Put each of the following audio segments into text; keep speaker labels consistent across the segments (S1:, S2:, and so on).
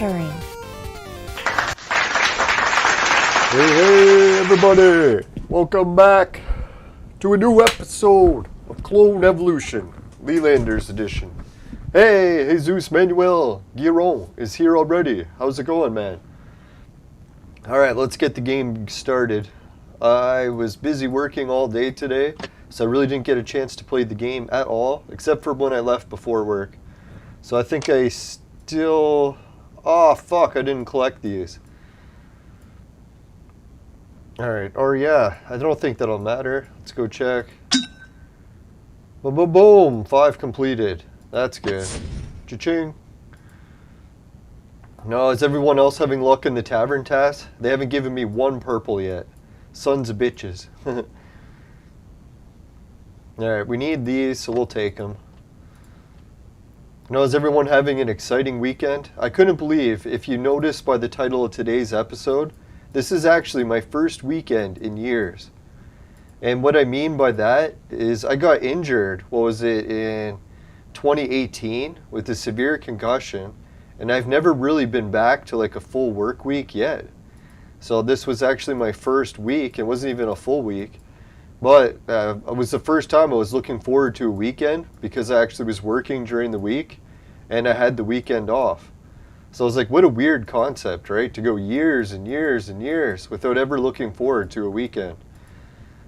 S1: pairing.
S2: Hey everybody! Welcome back to a new episode of Clone Evolution, Lelanders edition. Hey, Jesus Manuel Guiron is here already. How's it going, man? Alright, let's get the game started. I was busy working all day today, so I really didn't get a chance to play the game at all, except for when I left before work. So I think I still... Oh, fuck, I didn't collect these. Alright, or yeah, I don't think that'll matter. Let's go check. Boom! 5 completed. That's good. Cha-ching. No, is everyone else having luck in the tavern task? They haven't given me 1 purple yet. Sons of bitches. Alright, we need these, so we'll take them. Is everyone having an exciting weekend? I couldn't believe, if you noticed by the title of today's episode, this is actually my first weekend in years. And what I mean by that is I got injured, what was it, in 2018 with a severe concussion. And I've never really been back to like a full work week yet. So this was actually my first week. It wasn't even a full week. But it was the first time I was looking forward to a weekend because I actually was working during the week and I had the weekend off. So I was like, what a weird concept, right? To go years and years and years without ever looking forward to a weekend.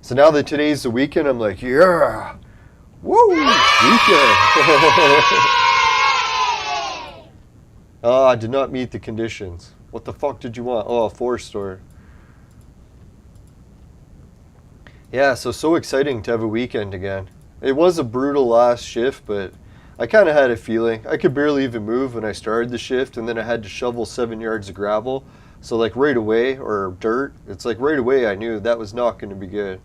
S2: So now that today's the weekend, I'm like, yeah, woo, weekend. Oh, I did not meet the conditions. What the fuck did you want? Oh, a 4-star. Yeah, so exciting to have a weekend again. It was a brutal last shift, but I kind of had a feeling. I could barely even move when I started the shift, and then I had to shovel 7 yards of gravel. So like right away, or dirt, it's like right away I knew that was not going to be good.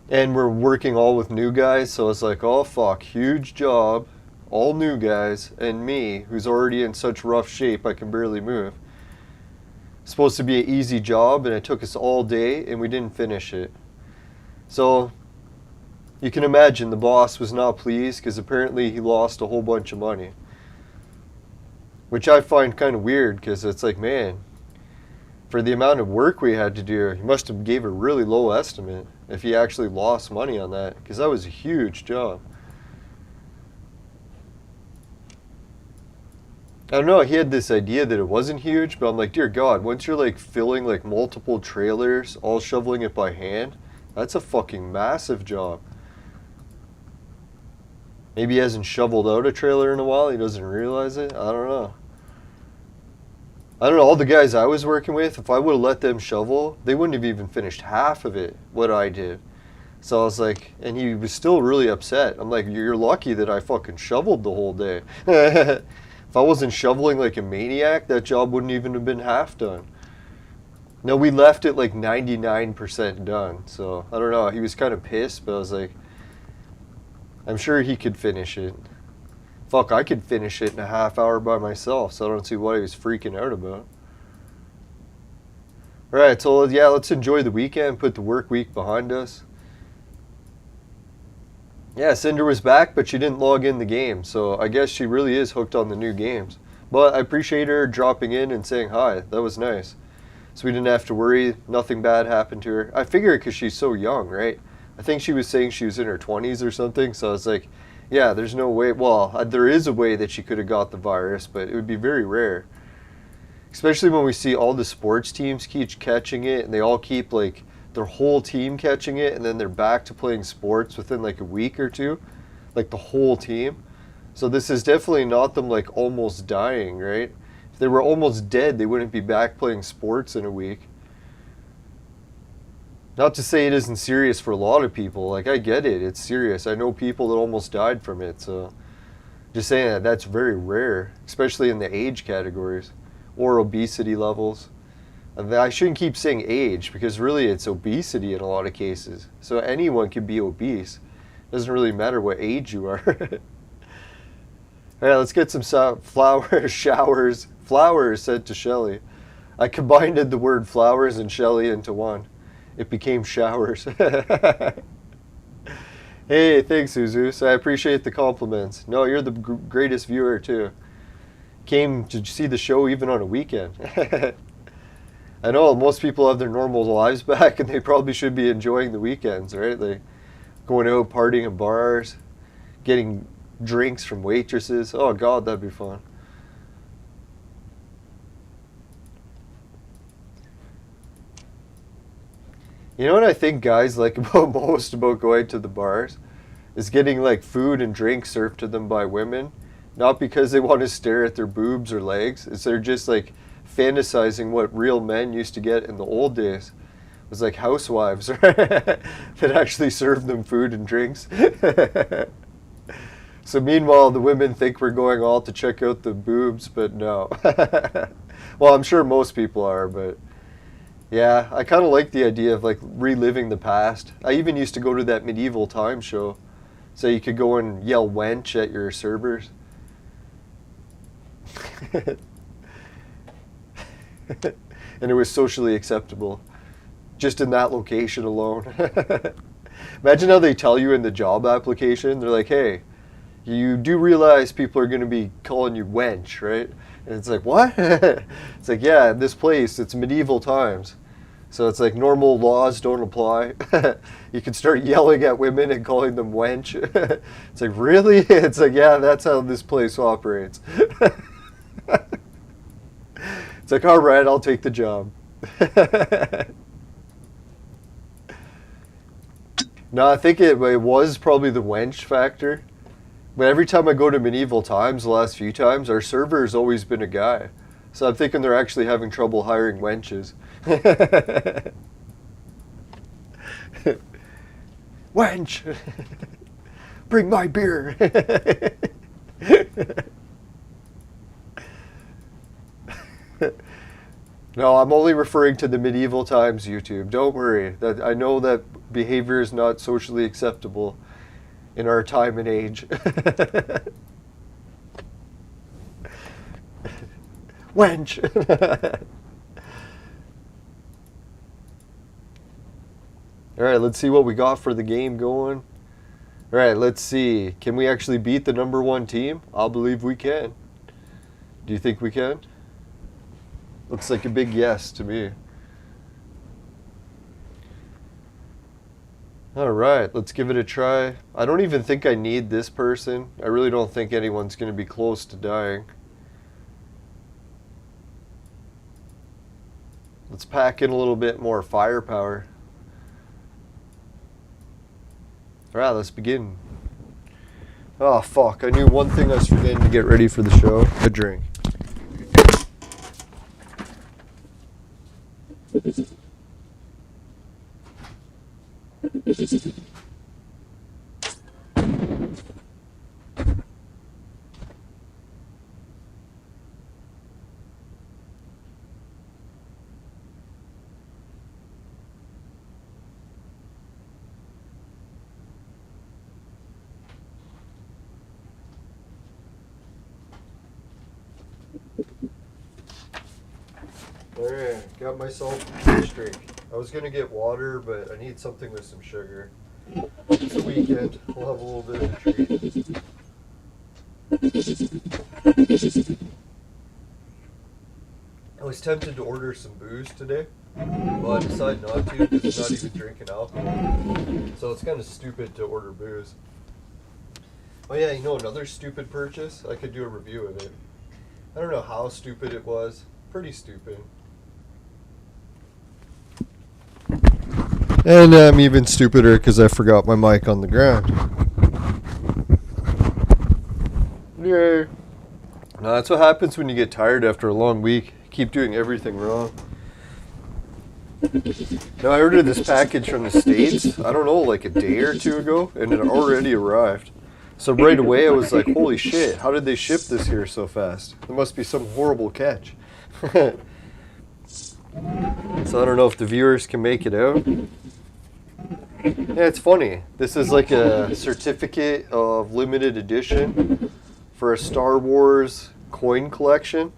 S2: And we're working all with new guys, so it's like, oh fuck, huge job. All new guys, and me, who's already in such rough shape I can barely move. It's supposed to be an easy job, and it took us all day, and we didn't finish it. So, you can imagine the boss was not pleased, because apparently he lost a whole bunch of money. Which I find kind of weird, because it's like, man, for the amount of work we had to do, he must have gave a really low estimate if he actually lost money on that, because that was a huge job. I don't know, he had this idea that it wasn't huge, but I'm like, dear God, once you're like filling like multiple trailers, all shoveling it by hand, that's a fucking massive job. Maybe he hasn't shoveled out a trailer in a while, he doesn't realize it, I don't know. All the guys I was working with, if I would have let them shovel, they wouldn't have even finished half of it, what I did. So I was like, and he was still really upset. I'm like, you're lucky that I fucking shoveled the whole day. If I wasn't shoveling like a maniac, that job wouldn't even have been half done. No, we left it like 99% done. So, I don't know. He was kind of pissed, but I was like, I'm sure he could finish it. Fuck, I could finish it in a half hour by myself, so I don't see what he was freaking out about. Alright, so yeah, let's enjoy the weekend, put the work week behind us. Yeah, Cinder was back, but she didn't log in the game, so I guess she really is hooked on the new games. But I appreciate her dropping in and saying hi. That was nice. So we didn't have to worry. Nothing bad happened to her. I figured because she's so young, right? I think she was saying she was in her 20s or something, so I was like, yeah, there's no way. Well, there is a way that she could have got the virus, but it would be very rare. Especially when we see all the sports teams keep catching it, and they all keep like their whole team catching it, and then they're back to playing sports within like a week or two, like the whole team. So this is definitely not them like almost dying, right? If they were almost dead, they wouldn't be back playing sports in a week. Not to say it isn't serious for a lot of people. Like, I get it, it's serious. I know people that almost died from it, so just saying that that's very rare, especially in the age categories or obesity levels. I shouldn't keep saying age, because really it's obesity in a lot of cases. So anyone can be obese. It doesn't really matter what age you are. Alright, let's get some flowers sent to Shelly. I combined the word flowers and Shelly into one. It became showers. Hey, thanks, Jesus. I appreciate the compliments. No, you're the greatest viewer, too. came to see the show even on a weekend. I know most people have their normal lives back, and they probably should be enjoying the weekends, right? Like going out, partying in bars, getting drinks from waitresses. Oh God, that'd be fun. You know what I think guys like about most about going to the bars? Is getting like food and drinks served to them by women. Not because they want to stare at their boobs or legs. It's they're just like fantasizing what real men used to get in the old days. It was like housewives that actually served them food and drinks. So meanwhile, the women think we're going all to check out the boobs, but no. Well, I'm sure most people are, but yeah, I kind of like the idea of like reliving the past. I even used to go to that medieval time show, so you could go and yell wench at your servers. And it was socially acceptable, just in that location alone. Imagine how they tell you in the job application. They're like, hey, you do realize people are going to be calling you wench, right? And it's like, what? It's like, yeah, in this place, it's medieval times. So it's like normal laws don't apply. You can start yelling at women and calling them wench. It's like, really? It's like, yeah, that's how this place operates. It's like, all right, I'll take the job. No, I think it was probably the wench factor. But every time I go to medieval times, the last few times, our server has always been a guy. So I'm thinking they're actually having trouble hiring wenches. Wench! Bring my beer! No, I'm only referring to the medieval times YouTube. Don't worry. That I know that behavior is not socially acceptable in our time and age. Wench! Alright, let's see what we got for the game going. Alright, let's see. Can we actually beat the #1 team? I'll believe we can. Do you think we can? Looks like a big yes to me. Alright, let's give it a try. I don't even think I need this person. I really don't think anyone's going to be close to dying. Let's pack in a little bit more firepower. Alright, let's begin. Oh fuck, I knew one thing I was forgetting to get ready for the show. A drink. Alright, got myself a drink. I was gonna get water, but I need something with some sugar. It's the weekend, we'll have a little bit of a treat. I was tempted to order some booze today, but I decided not to because I'm not even drinking alcohol. So it's kind of stupid to order booze. Oh yeah, you know another stupid purchase? I could do a review of it. I don't know how stupid it was. Pretty stupid. And I'm even stupider because I forgot my mic on the ground. Yay. No, that's what happens when you get tired after a long week. You keep doing everything wrong. Now, I ordered this package from the States, I don't know, like a day or two ago, and it already arrived. So right away I was like, holy shit, how did they ship this here so fast? There must be some horrible catch. So I don't know if the viewers can make it out. Yeah, it's funny. This is like a certificate of limited edition for a Star Wars coin collection,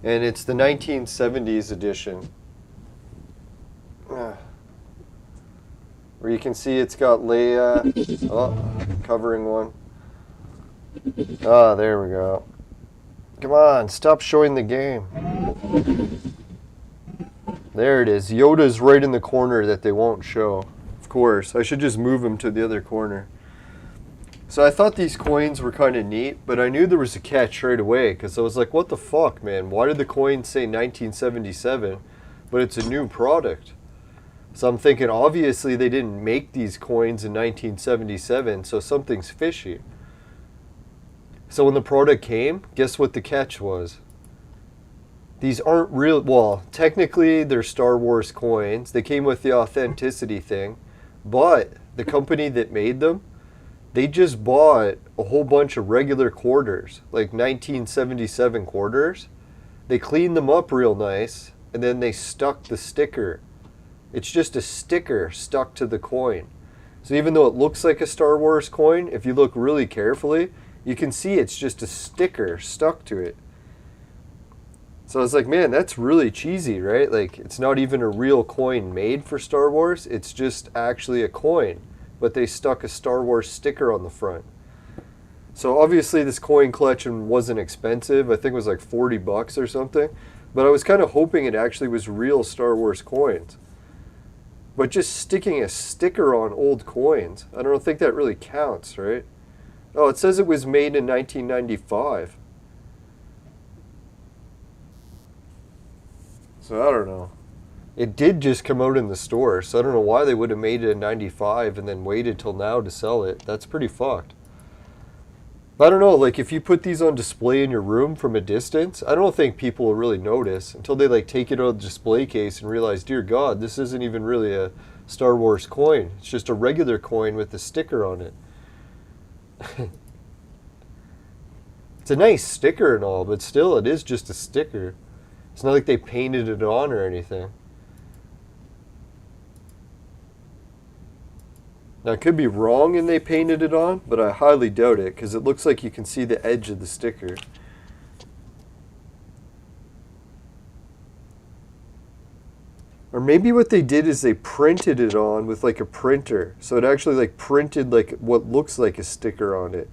S2: and it's the 1970s edition. Where you can see it's got Leia covering one. Ah, there we go. Come on, stop showing the game. There it is. Yoda's right in the corner that they won't show. Of course, I should just move him to the other corner. So I thought these coins were kind of neat, but I knew there was a catch right away because I was like, what the fuck, man? Why did the coin say 1977, but it's a new product? So I'm thinking, obviously they didn't make these coins in 1977, so something's fishy. So when the product came, guess what the catch was? These aren't real, well, technically they're Star Wars coins. They came with the authenticity thing, but the company that made them, they just bought a whole bunch of regular quarters, like 1977 quarters. They cleaned them up real nice, and then they stuck the sticker. It's just a sticker stuck to the coin. So even though it looks like a Star Wars coin, if you look really carefully, you can see it's just a sticker stuck to it. So I was like, man, that's really cheesy, right? Like, it's not even a real coin made for Star Wars. It's just actually a coin, but they stuck a Star Wars sticker on the front. So obviously this coin collection wasn't expensive. I think it was like 40 bucks or something. But I was kind of hoping it actually was real Star Wars coins. But just sticking a sticker on old coins, I don't think that really counts, right? Oh, it says it was made in 1995. So I don't know. It did just come out in the store, so I don't know why they would have made it in 95 and then waited till now to sell it. That's pretty fucked. I don't know, like if you put these on display in your room from a distance, I don't think people will really notice until they like take it out of the display case and realize, dear God, this isn't even really a Star Wars coin. It's just a regular coin with a sticker on it. It's a nice sticker and all, but still it is just a sticker. It's not like they painted it on or anything. Now, I could be wrong and they painted it on, but I highly doubt it because it looks like you can see the edge of the sticker. Or maybe what they did is they printed it on with like a printer. So it actually like printed like what looks like a sticker on it.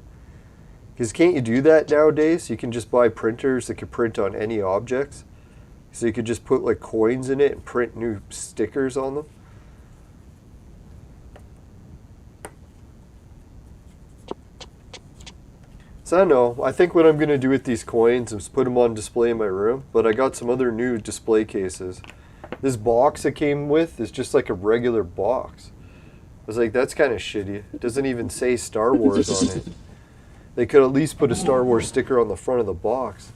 S2: Because can't you do that nowadays? You can just buy printers that can print on any objects. So you could just put like coins in it and print new stickers on them. So I don't know. I think what I'm going to do with these coins is put them on display in my room. But I got some other new display cases. This box it came with is just like a regular box. I was like, that's kind of shitty. It doesn't even say Star Wars on it. They could at least put a Star Wars sticker on the front of the box.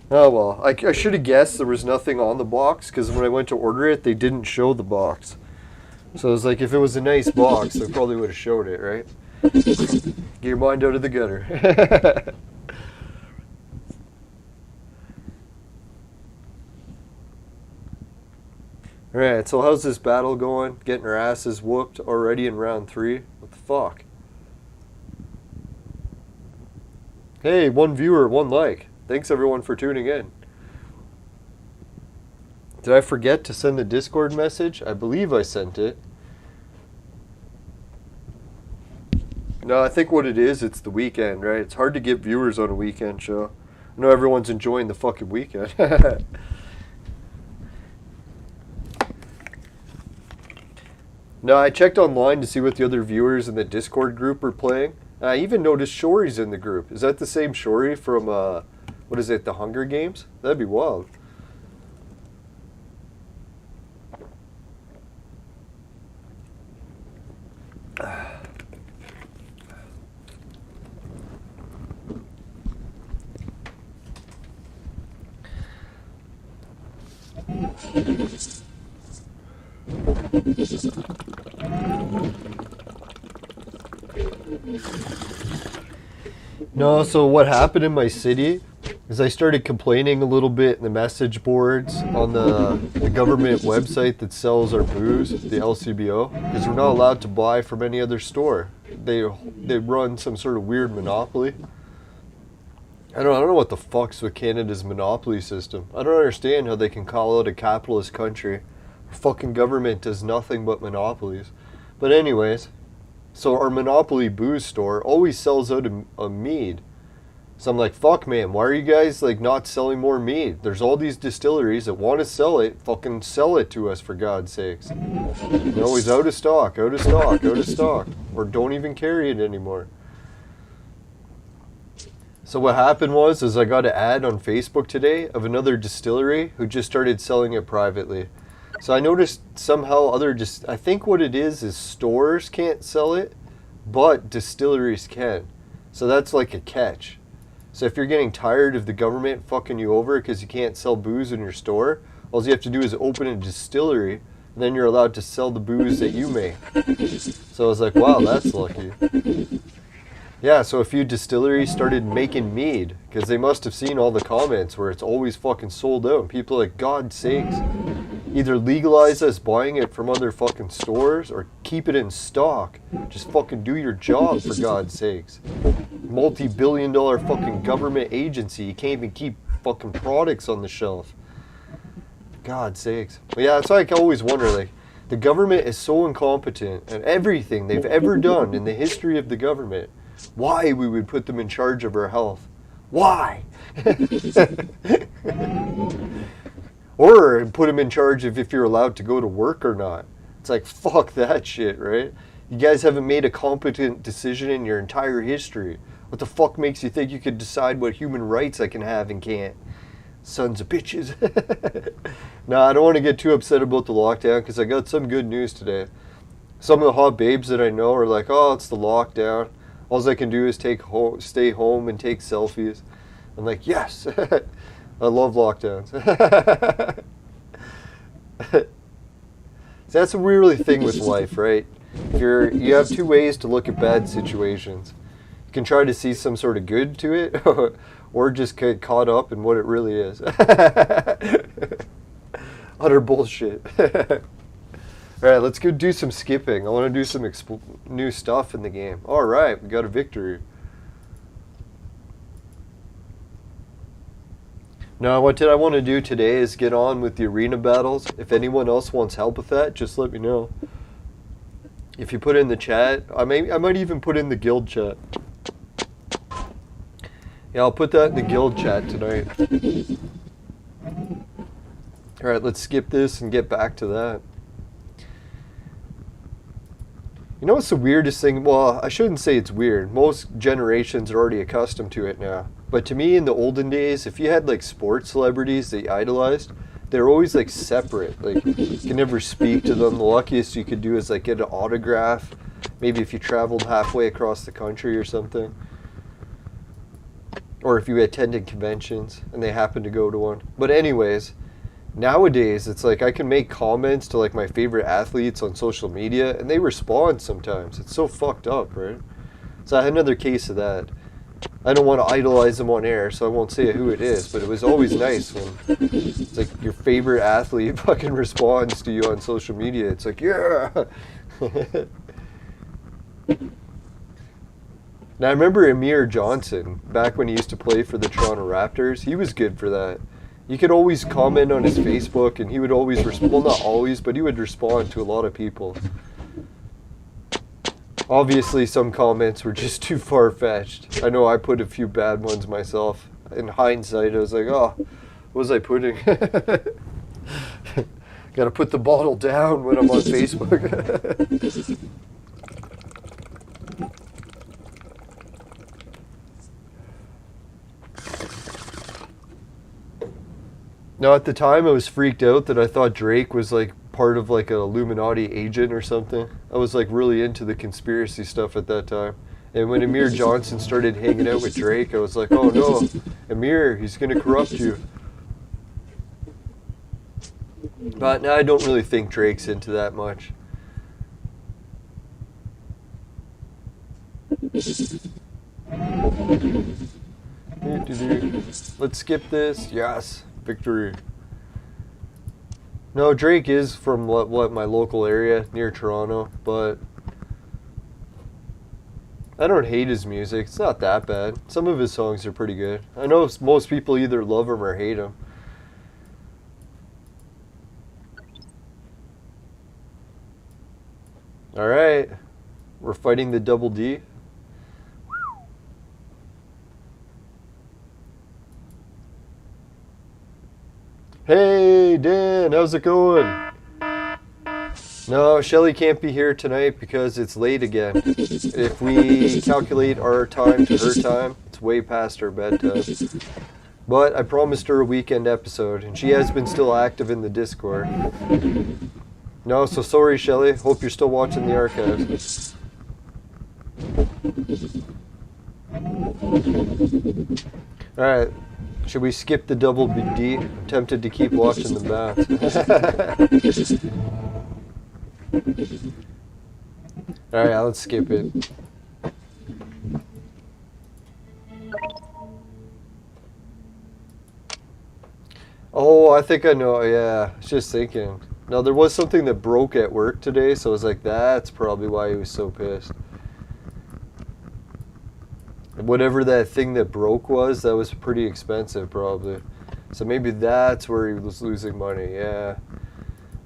S2: Oh well, I should have guessed there was nothing on the box because when I went to order it, they didn't show the box. So I was like, if it was a nice box, they probably would have showed it, right? Get your mind out of the gutter. Alright, so how's this battle going? Getting our asses whooped already in round 3? What the fuck? Hey, 1 viewer, 1 like. Thanks everyone for tuning in. Did I forget to send the Discord message? I believe I sent it. No, I think what it is, it's the weekend, right? It's hard to get viewers on a weekend show. I know everyone's enjoying the fucking weekend. No, I checked online to see what the other viewers in the Discord group are playing. I even noticed Shory's in the group. Is that the same Shory from, what is it, the Hunger Games? That'd be wild. No, so what happened in my city is I started complaining a little bit in the message boards on the government website that sells our booze, the LCBO, because we're not allowed to buy from any other store. They run some sort of weird monopoly. I don't know what the fuck's with Canada's monopoly system. I don't understand how they can call it a capitalist country. Fucking government does nothing but monopolies. But anyways, so our Monopoly booze store always sells out a mead. So I'm like, fuck, man, why are you guys like not selling more mead? There's all these distilleries that want to sell it. Fucking sell it to us, for God's sakes. They're always out of stock, out of stock, out of stock. Or don't even carry it anymore. So what happened was I got an ad on Facebook today of another distillery who just started selling it privately. So I noticed somehow I think what it is stores can't sell it, but distilleries can. So that's like a catch. So if you're getting tired of the government fucking you over because you can't sell booze in your store, all you have to do is open a distillery, and then you're allowed to sell the booze that you make. So I was like, wow, that's lucky. Yeah, so a few distilleries started making mead because they must have seen all the comments where it's always fucking sold out. And people are like, God sakes, either legalize us buying it from other fucking stores or keep it in stock. Just fucking do your job, for God's sakes. Multi-billion-dollar fucking government agency. You can't even keep fucking products on the shelf. God's sakes. But yeah, that's why I always wonder, like, the government is so incompetent at everything they've ever done in the history of the government. Why we would put them in charge of our health? Why? Or put them in charge of if you're allowed to go to work or not. It's like, fuck that shit, right? You guys haven't made a competent decision in your entire history. What the fuck makes you think you could decide what human rights I can have and can't? Sons of bitches. No, I don't want to get too upset about the lockdown because I got some good news today. Some of the hot babes that I know are like, oh, it's the lockdown. All I can do is stay home and take selfies. I'm like, yes. I love lockdowns. So that's a really thing with life, right? You have two ways to look at bad situations. You can try to see some sort of good to it, or just get caught up in what it really is. Utter bullshit. Alright, let's go do some skipping. I want to do some new stuff in the game. Alright, we got a victory. Now, what I want to do today is get on with the arena battles. If anyone else wants help with that, just let me know. If you put in the chat, I might even put in the guild chat. Yeah, I'll put that in the guild chat tonight. Alright, let's skip this and get back to that. You know what's the weirdest thing? Well, I shouldn't say it's weird. Most generations are already accustomed to it now. But to me, in the olden days, if you had like sports celebrities that you idolized, they're always like separate. Like, you can never speak to them. The luckiest you could do is like get an autograph. Maybe if you traveled halfway across the country or something. Or if you attended conventions and they happened to go to one. But anyways, nowadays it's like I can make comments to like my favorite athletes on social media and they respond sometimes. It's so fucked up, right? So I had another case of that. I don't want to idolize them on air, so I won't say who it is, but it was always nice when it's like your favorite athlete fucking responds to you on social media. It's like, yeah. Now I remember Amir Johnson, back when he used to play for the Toronto Raptors, he was good for that. You could always comment on his Facebook and he would always respond, well not always, but he would respond to a lot of people. Obviously some comments were just too far-fetched. I know I put a few bad ones myself. In hindsight I was like, oh, what was I putting? Gotta put the bottle down when I'm on Facebook. Now at the time I was freaked out that I thought Drake was like part of like an Illuminati agent or something. I was like really into the conspiracy stuff at that time. And when Amir Johnson started hanging out with Drake, I was like, oh no, Amir, he's gonna corrupt you. But now I don't really think Drake's into that much. Let's skip this. Yes. Victory. No, Drake is from what my local area near Toronto, but I don't hate his music. It's not that bad. Some of his songs are pretty good. I know most people either love him or hate him. All right, we're fighting the double D. Hey, Dan, how's it going? No, Shelly can't be here tonight because it's late again. If we calculate our time to her time, it's way past her bedtime. But I promised her a weekend episode, and she has been still active in the Discord. No, so sorry, Shelly. Hope you're still watching the archives. Alright, should we skip the double D? I'm tempted to keep watching the bats. Alright, let's skip it. Oh, I think I know, yeah. I was just thinking. No, there was something that broke at work today, so I was like, that's probably why he was so pissed. Whatever that thing that broke was, that was pretty expensive probably. So maybe that's where he was losing money, yeah.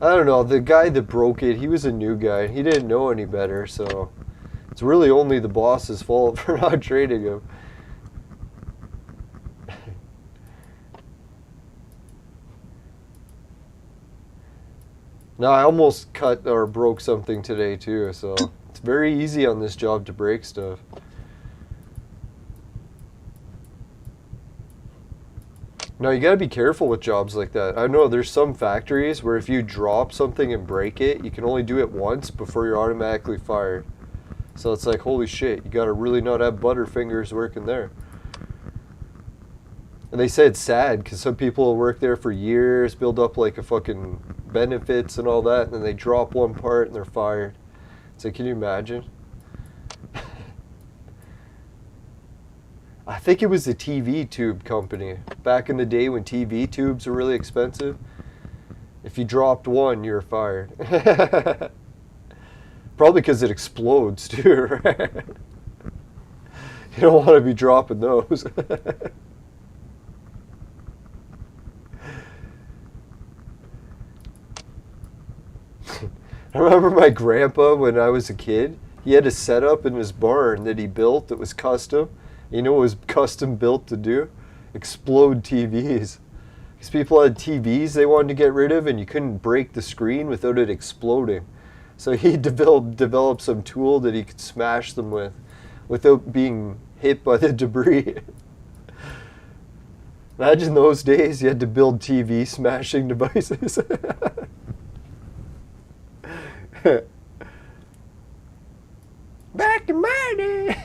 S2: I don't know, the guy that broke it, he was a new guy. He didn't know any better, so it's really only the boss's fault for not trading him. No, I almost cut or broke something today too, so it's very easy on this job to break stuff. No, you gotta be careful with jobs like that. I know there's some factories where if you drop something and break it, you can only do it once before you're automatically fired. So it's like, holy shit, you gotta really not have butterfingers working there. And they say it's sad because some people will work there for years, build up like a fucking benefits and all that, and then they drop one part and they're fired. It's like, can you imagine? I think it was the TV tube company. Back in the day when TV tubes were really expensive, if you dropped one, you were fired. Probably because it explodes too, right? You don't want to be dropping those. I remember my grandpa when I was a kid, he had a setup in his barn that he built that was custom. You know what was custom built to do? Explode TVs. Because people had TVs they wanted to get rid of and you couldn't break the screen without it exploding. So he developed some tool that he could smash them with without being hit by the debris. Imagine those days you had to build TV smashing devices. Back in my day,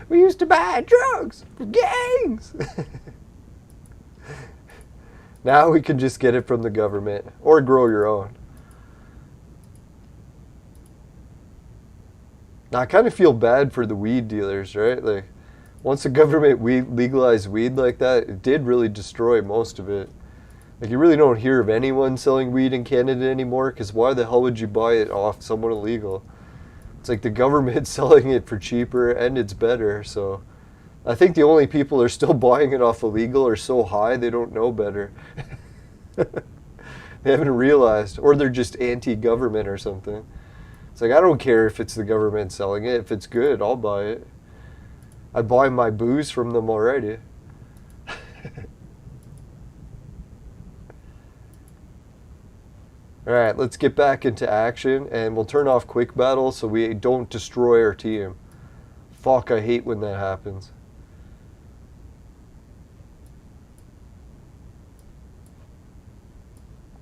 S2: we used to buy drugs for gangs. Now we can just get it from the government or grow your own. Now I kind of feel bad for the weed dealers, right? Like, once the government legalized weed like that, it did really destroy most of it. Like, you really don't hear of anyone selling weed in Canada anymore, because why the hell would you buy it off someone illegal? It's like the government's selling it for cheaper and it's better, so I think the only people that are still buying it off illegal are so high they don't know better. They haven't realized, or they're just anti-government or something. It's like, I don't care if it's the government selling it. If it's good, I'll buy it. I buy my booze from them already. Alright, let's get back into action, and we'll turn off quick battle so we don't destroy our team. Fuck, I hate when that happens.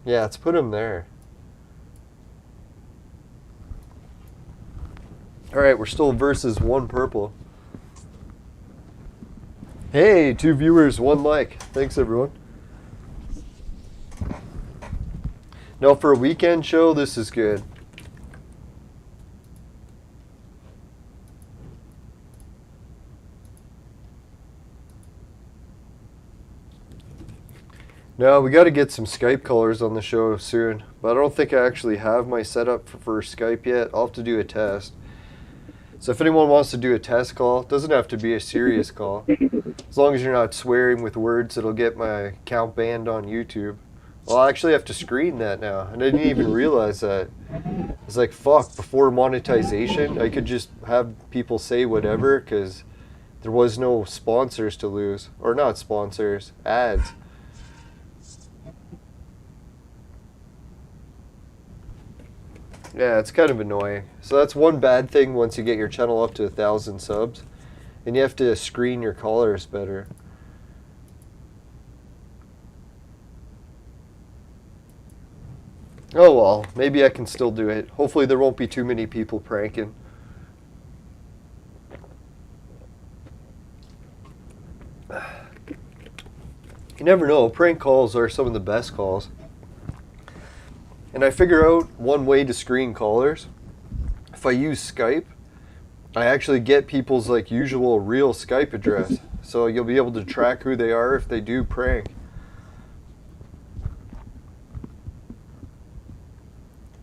S2: Yeah, let's put him there. Alright, we're still versus one purple. Hey, 2 viewers, 1 like. Thanks, everyone. Now, for a weekend show, this is good. Now, we got to get some Skype callers on the show soon, but I don't think I actually have my setup for Skype yet. I'll have to do a test. So if anyone wants to do a test call, it doesn't have to be a serious call. As long as you're not swearing with words that'll get my account banned on YouTube. Well, I actually have to screen that now. I didn't even realize that. It's like, fuck, before monetization, I could just have people say whatever because there was no sponsors to lose. Or not sponsors, ads. Yeah, it's kind of annoying. So that's one bad thing once you get your channel up to 1,000 subs. And you have to screen your callers better. Oh well, maybe I can still do it. Hopefully there won't be too many people pranking. You never know, prank calls are some of the best calls. And I figure out one way to screen callers. If I use Skype, I actually get people's like usual real Skype address. So you'll be able to track who they are if they do prank.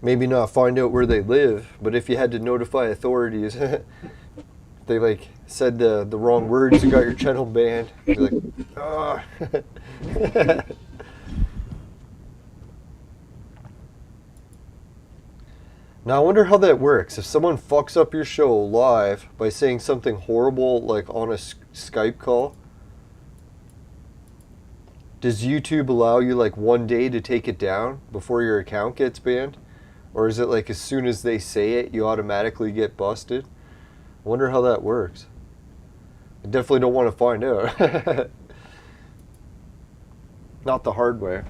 S2: Maybe not find out where they live, but if you had to notify authorities, they like said the wrong words and got your channel banned, you're like, ah. Now I wonder how that works. If someone fucks up your show live by saying something horrible like on a Skype call, does YouTube allow you like 1 day to take it down before your account gets banned? Or is it like as soon as they say it, you automatically get busted? I wonder how that works. I definitely don't want to find out. Not the hard way.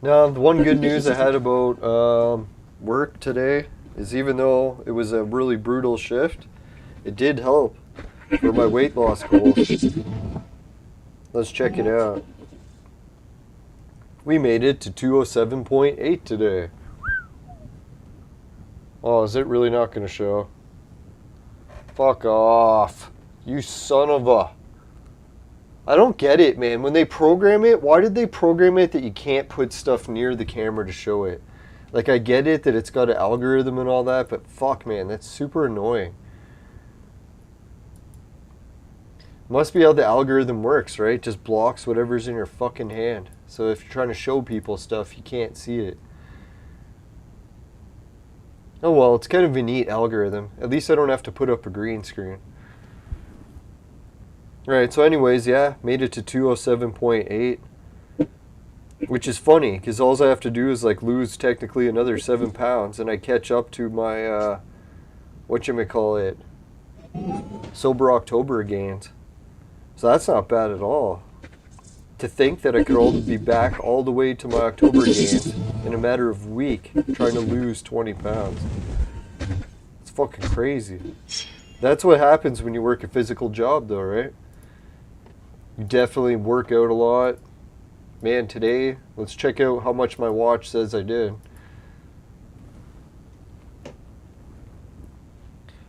S2: Now, the one good news I had about work today is even though it was a really brutal shift, it did help for my weight loss goals. Let's check it out. We made it to 207.8 today. Oh, is it really not going to show? Fuck off. You son of a... I don't get it, man. When they program it, why did they program it that you can't put stuff near the camera to show it? Like, I get it that it's got an algorithm and all that, but fuck, man, that's super annoying. Must be how the algorithm works, right? Just blocks whatever's in your fucking hand. So if you're trying to show people stuff, you can't see it. Oh well, it's kind of a neat algorithm. At least I don't have to put up a green screen. Right, so anyways, yeah, made it to 207.8. Which is funny, because all I have to do is like lose technically another 7 pounds and I catch up to my, whatchamacallit, Sober October gains. So that's not bad at all. To think that I could all be back all the way to my October gains in a matter of a week, trying to lose 20 pounds. It's fucking crazy. That's what happens when you work a physical job though, right? You definitely work out a lot. Man, today, let's check out how much my watch says I did.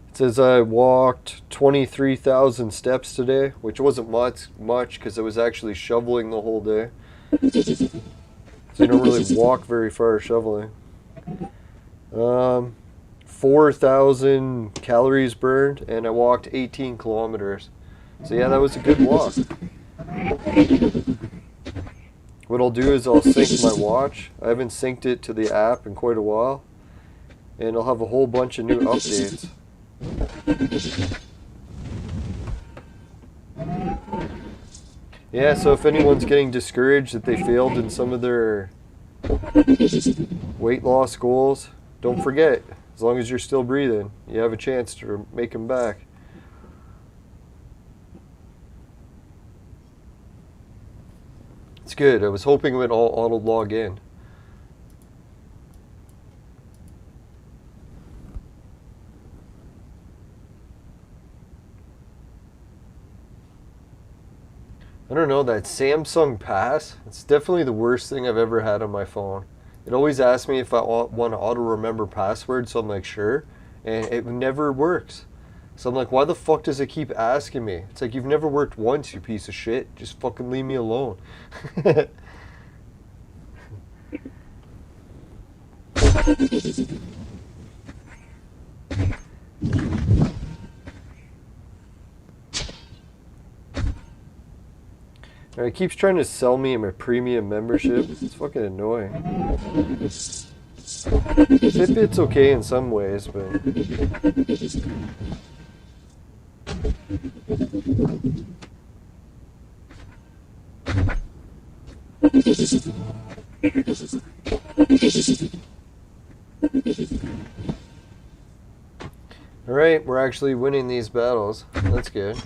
S2: It says I walked 23,000 steps today, which wasn't much because I was actually shoveling the whole day. So you don't really walk very far shoveling. 4,000 calories burned, and I walked 18 kilometers. So yeah, that was a good walk. What I'll do is I'll sync my watch. I haven't synced it to the app in quite a while. And I'll have a whole bunch of new updates. Yeah, so if anyone's getting discouraged that they failed in some of their weight loss goals, don't forget, as long as you're still breathing, you have a chance to make them back. It's good. I was hoping it would all auto log in. I don't know, that Samsung Pass, it's definitely the worst thing I've ever had on my phone. It always asks me if I want to auto-remember passwords, so I'm like, sure, and it never works. So I'm like, why the fuck does it keep asking me? It's like, you've never worked once, you piece of shit. Just fucking leave me alone. It keeps trying to sell me my premium membership. It's fucking annoying. Fitbit's okay in some ways, but Alright, we're actually winning these battles. That's good.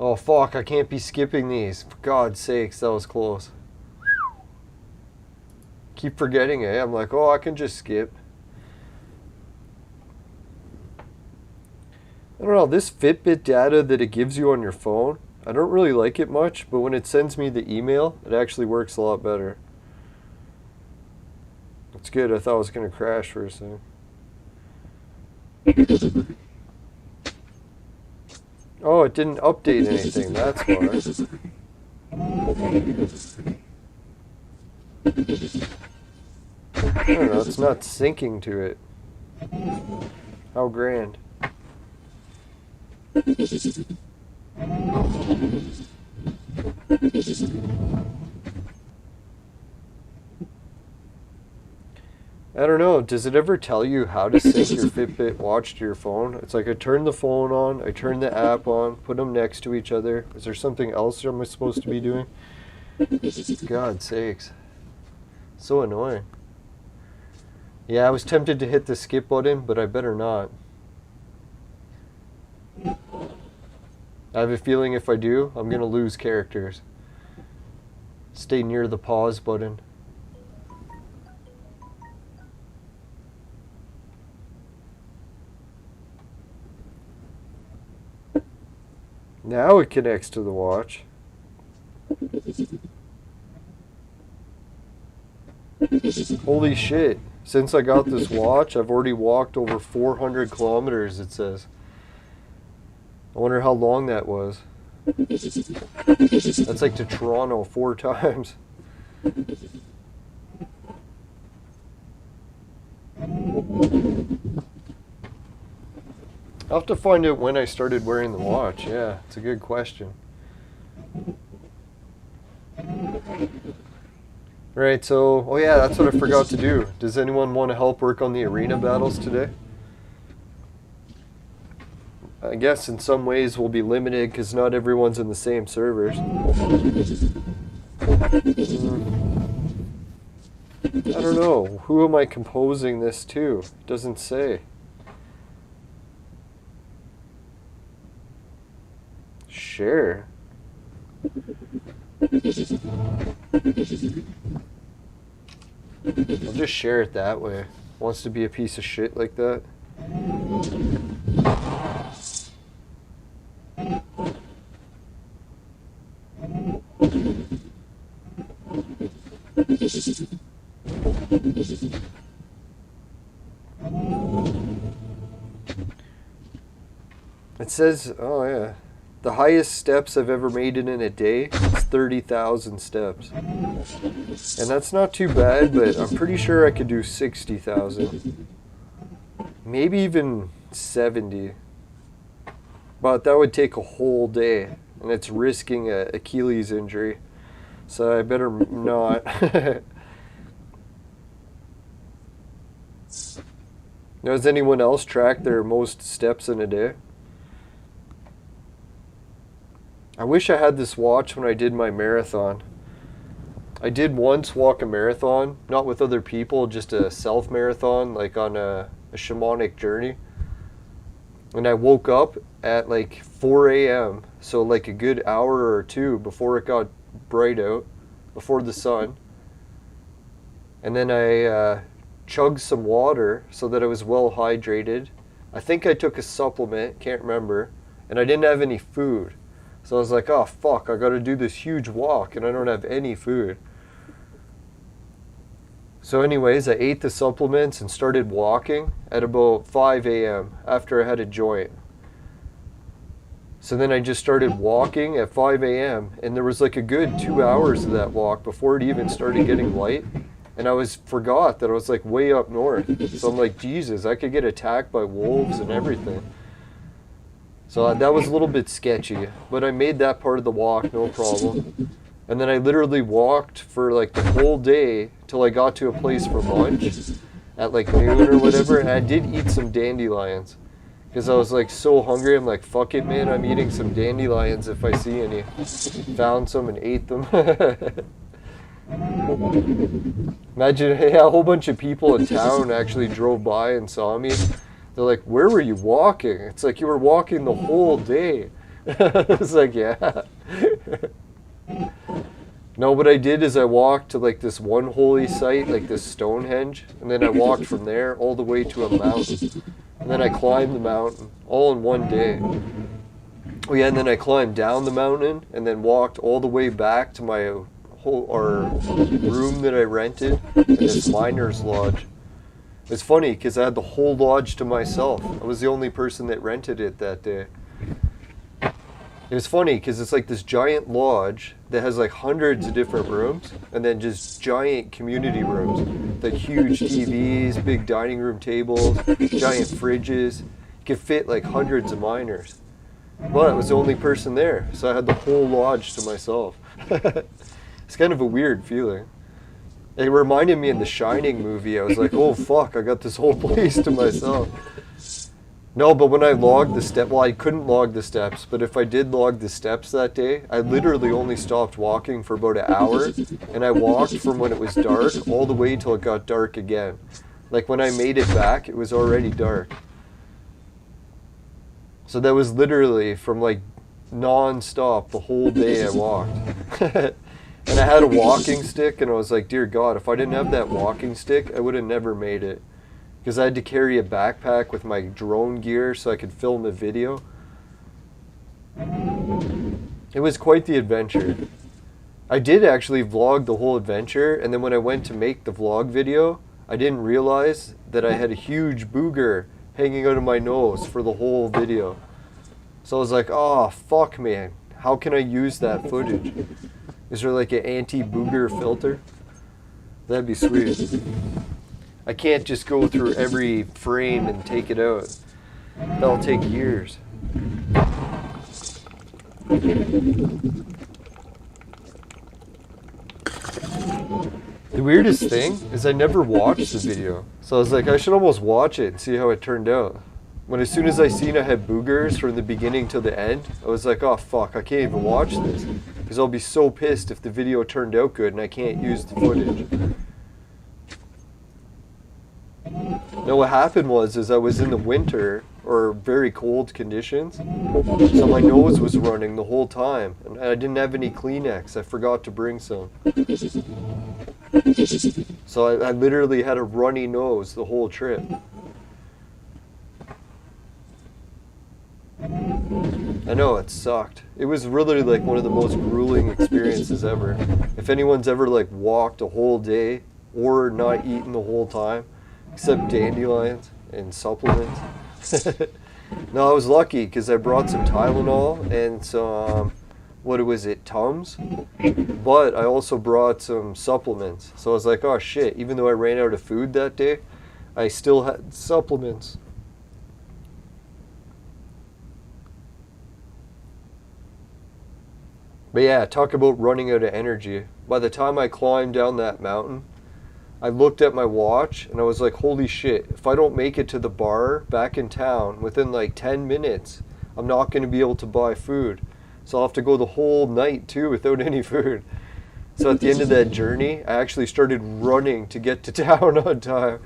S2: Oh fuck, I can't be skipping these. For God's sakes, that was close. Keep forgetting it. I'm like, oh, I can just skip. I don't know, this Fitbit data that it gives you on your phone, I don't really like it much, but when it sends me the email, it actually works a lot better. It's good. I thought I was going to crash for a second. Oh, it didn't update anything. That's why. I don't know. It's not syncing to it. How grand. I don't know, does it ever tell you how to sync your Fitbit watch to your phone? It's like I turn the phone on, I turn the app on, put them next to each other. Is there something else I'm supposed to be doing? God's sakes. So annoying. Yeah, I was tempted to hit the skip button, but I better not. I have a feeling if I do, I'm going to lose characters. Stay near the pause button. Now it connects to the watch. Holy shit. Since I got this watch, I've already walked over 400 kilometers, it says. I wonder how long that was. That's like to Toronto 4 times. I'll have to find out when I started wearing the watch. Yeah, it's a good question. Right, so, oh yeah, that's what I forgot to do. Does anyone want to help work on the arena battles today? I guess in some ways we'll be limited because not everyone's in the same servers. I don't know. Who am I composing this to? It doesn't say. Sure. I'll just share it that way. Wants to be a piece of shit like that. It says, oh yeah, the highest steps I've ever made in a day is 30,000 steps. And that's not too bad, but I'm pretty sure I could do 60,000. Maybe even 70. But that would take a whole day, and it's risking an Achilles injury. So I better not. Now, does anyone else track their most steps in a day? I wish I had this watch when I did my marathon. I did once walk a marathon, not with other people, just a self-marathon, like on a shamanic journey. And I woke up at like 4 a.m., so like a good hour or two before it got bright out, before the sun. And then I chugged some water so that I was well hydrated. I think I took a supplement, can't remember, and I didn't have any food. So I was like, oh fuck, I gotta do this huge walk and I don't have any food. So anyways, I ate the supplements and started walking at about 5 a.m. after I had a joint. So then I just started walking at 5 a.m. and there was like a good 2 hours of that walk before it even started getting light. And I forgot that I was like way up north. So I'm like, Jesus, I could get attacked by wolves and everything. So that was a little bit sketchy, but I made that part of the walk, no problem. And then I literally walked for like the whole day till I got to a place for lunch. at like noon or whatever, and I did eat some dandelions. Because I was like so hungry, I'm like, fuck it, man, I'm eating some dandelions if I see any. Found some and ate them. Imagine, hey, a whole bunch of people in town actually drove by and saw me. They're like, where were you walking? It's like, you were walking the whole day. It's like, yeah. No, what I did is I walked to like this one holy site, like this Stonehenge, and then I walked from there all the way to a mountain. And then I climbed the mountain all in one day. Oh yeah, and then I climbed down the mountain and then walked all the way back to my room that I rented in this miner's lodge. It's funny because I had the whole lodge to myself. I was the only person that rented it that day. It was funny because it's like this giant lodge that has like hundreds of different rooms and then just giant community rooms. Like huge TVs, big dining room tables, giant fridges. You could fit like hundreds of miners. But I was the only person there, so I had the whole lodge to myself. It's kind of a weird feeling. It reminded me in the Shining movie. I was like, oh fuck, I got this whole place to myself. No, but when I logged the step, well, I couldn't log the steps, but if I did log the steps that day, I literally only stopped walking for about an hour, and I walked from when it was dark all the way till it got dark again. Like when I made it back, it was already dark. So that was literally from like non-stop the whole day I walked. And I had a walking stick, and I was like, dear God, if I didn't have that walking stick, I would have never made it. Because I had to carry a backpack with my drone gear so I could film a video. It was quite the adventure. I did actually vlog the whole adventure, and then when I went to make the vlog video, I didn't realize that I had a huge booger hanging out of my nose for the whole video. So I was like, oh, fuck, man. How can I use that footage? Is there like an anti-booger filter? That'd be sweet. I can't just go through every frame and take it out. That'll take years. The weirdest thing is I never watched the video. So I was like, I should almost watch it and see how it turned out. When as soon as I seen I had boogers from the beginning till the end, I was like, oh fuck, I can't even watch this. Because I'll be so pissed if the video turned out good and I can't use the footage. Now what happened was I was in the winter or very cold conditions, so my nose was running the whole time, and I didn't have any Kleenex. I forgot to bring some. So I literally had a runny nose the whole trip. I know, it sucked. It was really like one of the most grueling experiences ever. If anyone's ever like walked a whole day or not eaten the whole time, except dandelions and supplements. No, I was lucky because I brought some Tylenol and some, what was it, Tums? But I also brought some supplements. So I was like, oh shit, even though I ran out of food that day, I still had supplements. But yeah, talk about running out of energy. By the time I climbed down that mountain, I looked at my watch and I was like, holy shit, if I don't make it to the bar back in town within like 10 minutes, I'm not going to be able to buy food. So I'll have to go the whole night too without any food. So at the end of that journey, I actually started running to get to town on time.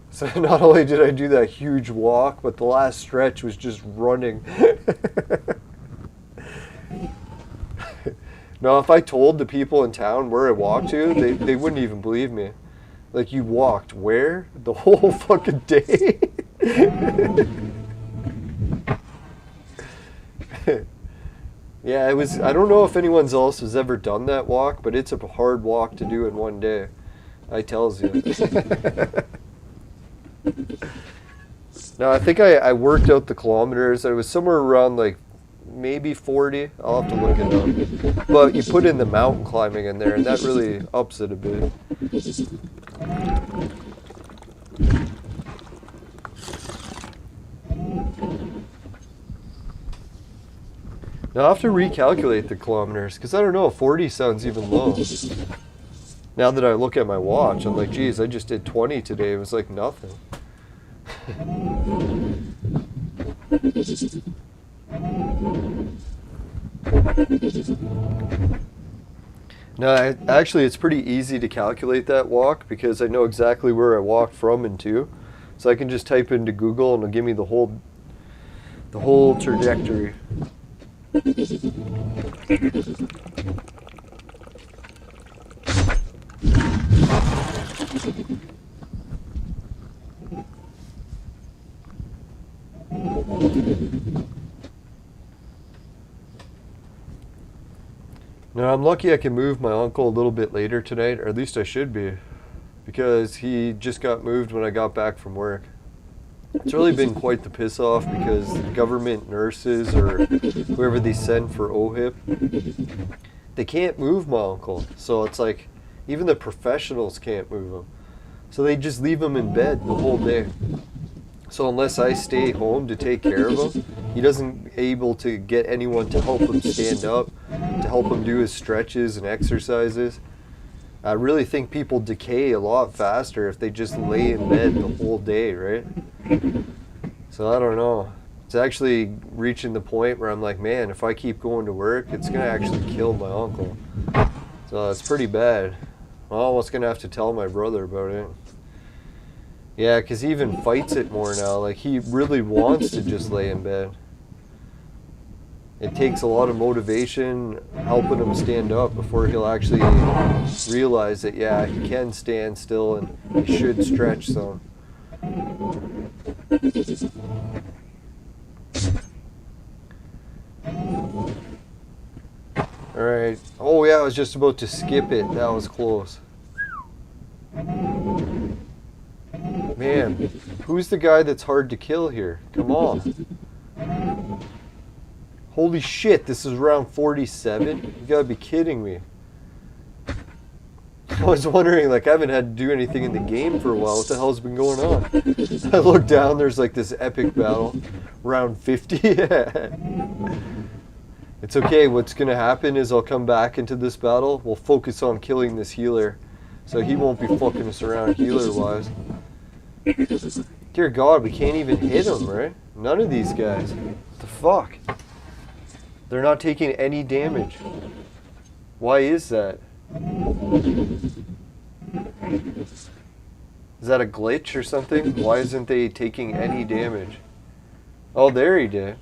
S2: So not only did I do that huge walk, but the last stretch was just running. Now, if I told the people in town where I walked to, they wouldn't even believe me. Like, you walked where? The whole fucking day? Yeah, it was, I don't know if anyone else has ever done that walk, but it's a hard walk to do in one day. I tells you. Now, I think I worked out the kilometers. I was somewhere around like maybe 40. I'll have to look it up. But you put in the mountain climbing in there, and that really ups it a bit. Now I'll have to recalculate the kilometers, because I don't know, 40 sounds even low. Now that I look at my watch, I'm like, geez, I just did 20 today. It was like nothing. No, actually, it's pretty easy to calculate that walk because I know exactly where I walked from and to. So I can just type into Google and it'll give me the whole trajectory. Now I'm lucky I can move my uncle a little bit later tonight, or at least I should be, because he just got moved when I got back from work. It's really been quite the piss off because the government nurses or whoever they send for OHIP, they can't move my uncle. So it's like even the professionals can't move him. So they just leave him in bed the whole day. So unless I stay home to take care of him, he doesn't able to get anyone to help him stand up, to help him do his stretches and exercises. I really think people decay a lot faster if they just lay in bed the whole day, right? So I don't know. It's actually reaching the point where I'm like, man, if I keep going to work, it's going to actually kill my uncle. So it's pretty bad. I'm almost going to have to tell my brother about it. Yeah, because he even fights it more now. Like, he really wants to just lay in bed. It takes a lot of motivation helping him stand up before he'll actually realize that, yeah, he can stand still and he should stretch some. Alright. Oh, yeah, I was just about to skip it. That was close. Man, who's the guy that's hard to kill here? Come on. Holy shit, this is round 47? You gotta be kidding me. I was wondering, like, I haven't had to do anything in the game for a while. What the hell's been going on? I look down, there's like this epic battle. Round 50? It's okay, what's gonna happen is I'll come back into this battle. We'll focus on killing this healer. So he won't be fucking us around healer-wise. Dear God, we can't even hit him, right? None of these guys. What the fuck? They're not taking any damage. Why is that? Is that a glitch or something? Why isn't they taking any damage? Oh, there he did.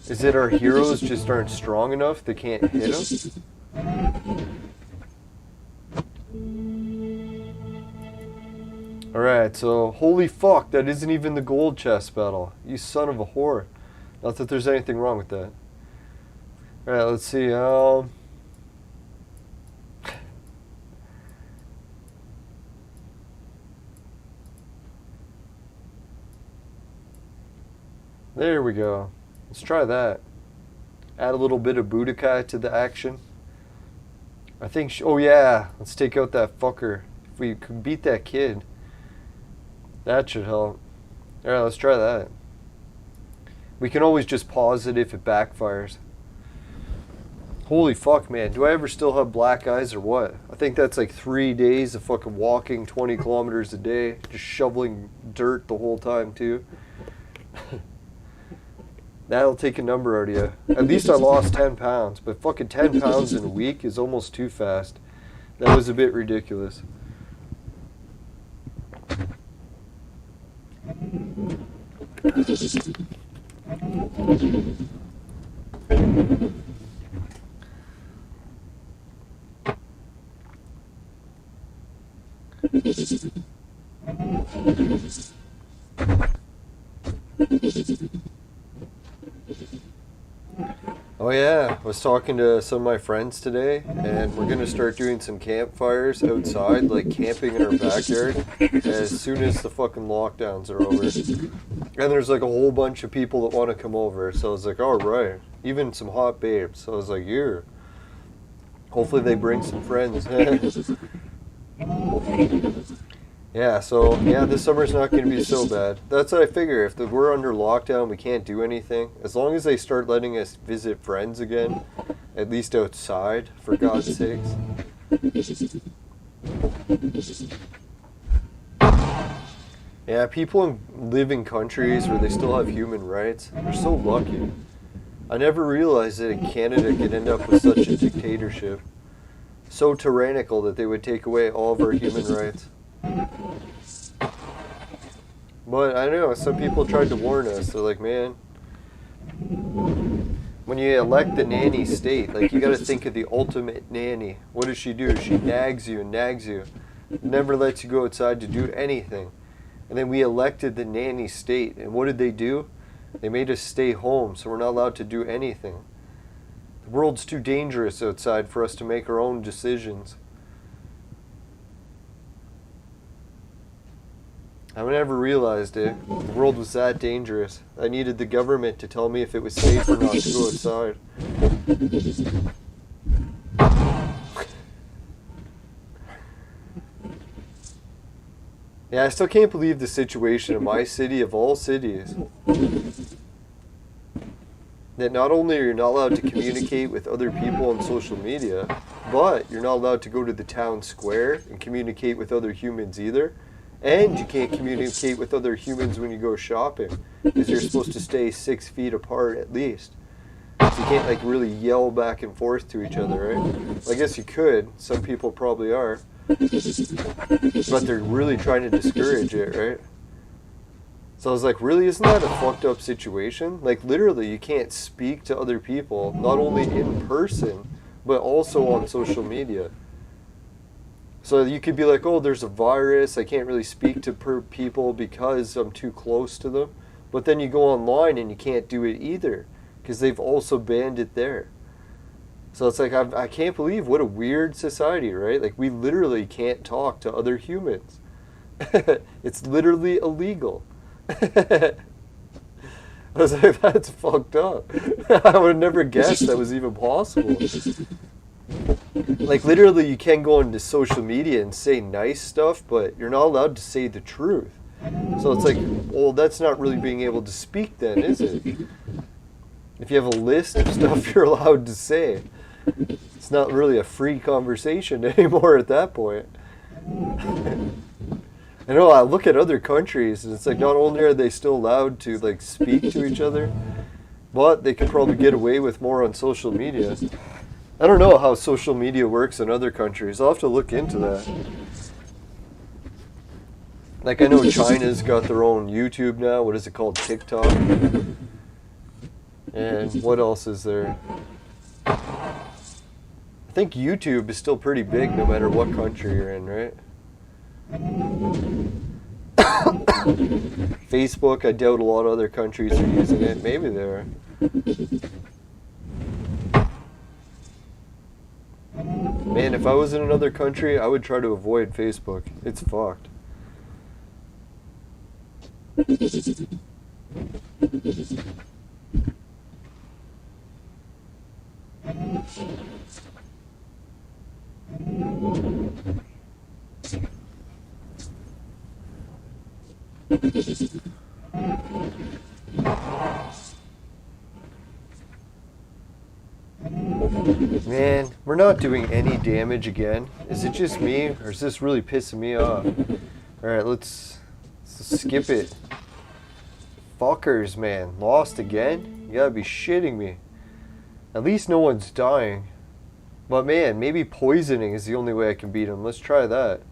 S2: Is it our heroes just aren't strong enough? They can't hit him? Alright, so holy fuck, that isn't even the gold chest battle. You son of a whore. Not that there's anything wrong with that. Alright, let's see. There we go. Let's try that. Add a little bit of Budokai to the action. I think, oh yeah, let's take out that fucker. If we could beat that kid, that should help. Alright, let's try that. We can always just pause it if it backfires. Holy fuck, man. Do I ever still have black eyes or what? I think that's like 3 days of fucking walking 20 kilometers a day. Just shoveling dirt the whole time, too. That'll take a number out of you. At least I lost 10 pounds. But fucking 10 pounds in a week is almost too fast. That was a bit ridiculous. Oh yeah, I was talking to some of my friends today, and we're going to start doing some campfires outside, like camping in our backyard, as soon as the fucking lockdowns are over. And there's like a whole bunch of people that want to come over, so I was like, alright, even some hot babes. So I was like, yeah. Hopefully they bring some friends. Yeah, Yeah, so yeah, this summer's not going to be so bad. That's what I figure. If we're under lockdown, we can't do anything. As long as they start letting us visit friends again, at least outside, for God's sakes. Yeah, people live in countries where they still have human rights. They're so lucky. I never realized that Canada could end up with such a dictatorship. So tyrannical that they would take away all of our human rights. But I know, some people tried to warn us. They're like, man, when you elect the nanny state, like, you gotta think of the ultimate nanny. What does she do? She nags you and nags you. Never lets you go outside to do anything. And then we elected the nanny state. And what did they do? They made us stay home, so we're not allowed to do anything. The world's too dangerous outside for us to make our own decisions. I never realized it. The world was that dangerous. I needed the government to tell me if it was safe or not to go outside. Yeah, I still can't believe the situation in my city, of all cities. That not only are you not allowed to communicate with other people on social media, but you're not allowed to go to the town square and communicate with other humans either. And you can't communicate with other humans when you go shopping, because you're supposed to stay 6 feet apart at least. So you can't like really yell back and forth to each other, right? Well, I guess you could. Some people probably are. But they're really trying to discourage it, right? So I was like, really, isn't that a fucked up situation? Like, literally, you can't speak to other people, not only in person, but also on social media. So you could be like, oh, there's a virus, I can't really speak to people because I'm too close to them. But then you go online and you can't do it either, because they've also banned it there. So it's like, I can't believe what a weird society, right? Like, we literally can't talk to other humans. It's literally illegal. I was like, that's fucked up. I would have never guessed that was even possible. Like, literally, you can go into social media and say nice stuff, but you're not allowed to say the truth. So it's like, well, that's not really being able to speak then, is it? If you have a list of stuff you're allowed to say, it's not really a free conversation anymore at that point. I know, I look at other countries, and it's like, not only are they still allowed to, like, speak to each other, but they could probably get away with more on social media. I don't know how social media works in other countries. I'll have to look into that. Like, I know China's got their own YouTube now. What is it called? TikTok. And what else is there? I think YouTube is still pretty big no matter what country you're in, right? Facebook, I doubt a lot of other countries are using it. Maybe they are. Man, if I was in another country, I would try to avoid Facebook. It's fucked. Man, we're not doing any damage again. Is it just me, or is this really pissing me off? Alright, let's skip it. Fuckers, man. Lost again? You gotta be shitting me. At least no one's dying. But man, maybe poisoning is the only way I can beat him. Let's try that.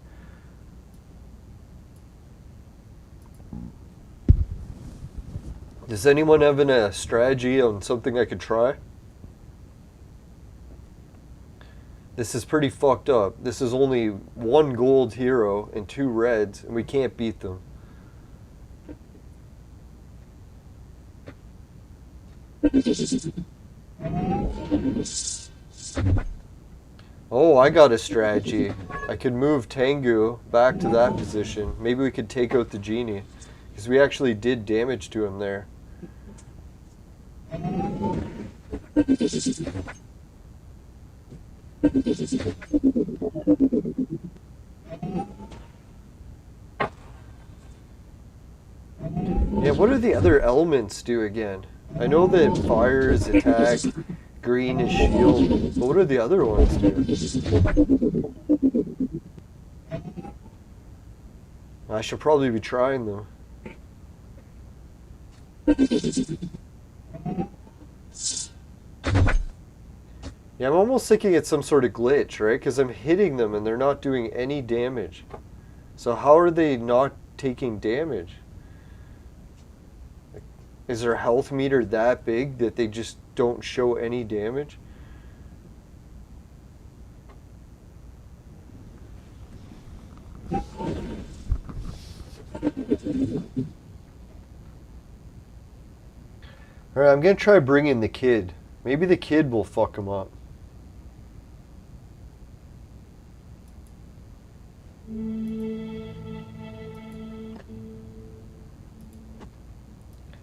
S2: Does anyone have a strategy on something I could try? This is pretty fucked up. This is only 1 gold hero and 2 reds, and we can't beat them. Oh, I got a strategy. I could move Tengu back to that position. Maybe we could take out the genie, because we actually did damage to him there. Yeah, what do the other elements do again? I know that fire is attack, green is shield, but what do the other ones do? I should probably be trying them. Yeah, I'm almost thinking it's some sort of glitch, right? Because I'm hitting them and they're not doing any damage. So how are they not taking damage? Is their health meter that big that they just don't show any damage? Alright, I'm going to try bringing the kid. Maybe the kid will fuck him up.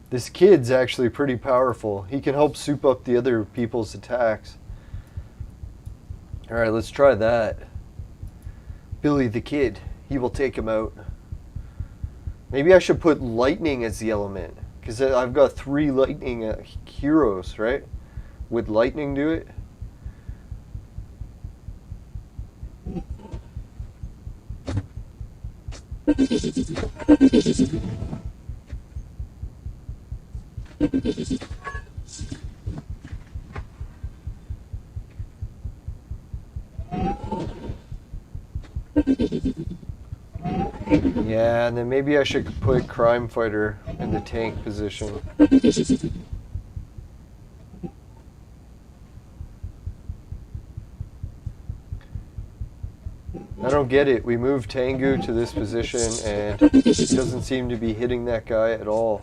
S2: This kid's actually pretty powerful. He can help soup up the other people's attacks. Alright, let's try that. Billy the kid. He will take him out. Maybe I should put lightning as the element. Because I've got 3 lightning heroes, right? Would lightning do it? Yeah, and then maybe I should put Crime Fighter in the tank position. I don't get it. We moved Tengu to this position and he doesn't seem to be hitting that guy at all.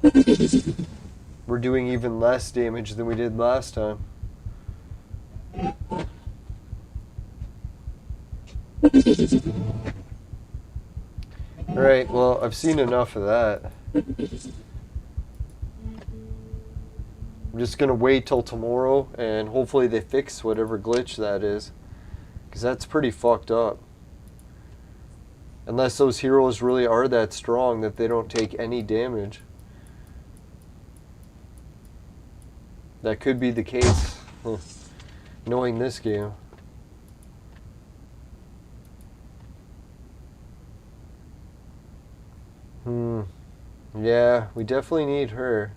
S2: We're doing even less damage than we did last time. Alright, well, I've seen enough of that. I'm just gonna wait till tomorrow and hopefully they fix whatever glitch that is. Because that's pretty fucked up. Unless those heroes really are that strong that they don't take any damage. That could be the case, knowing this game. Yeah, we definitely need her.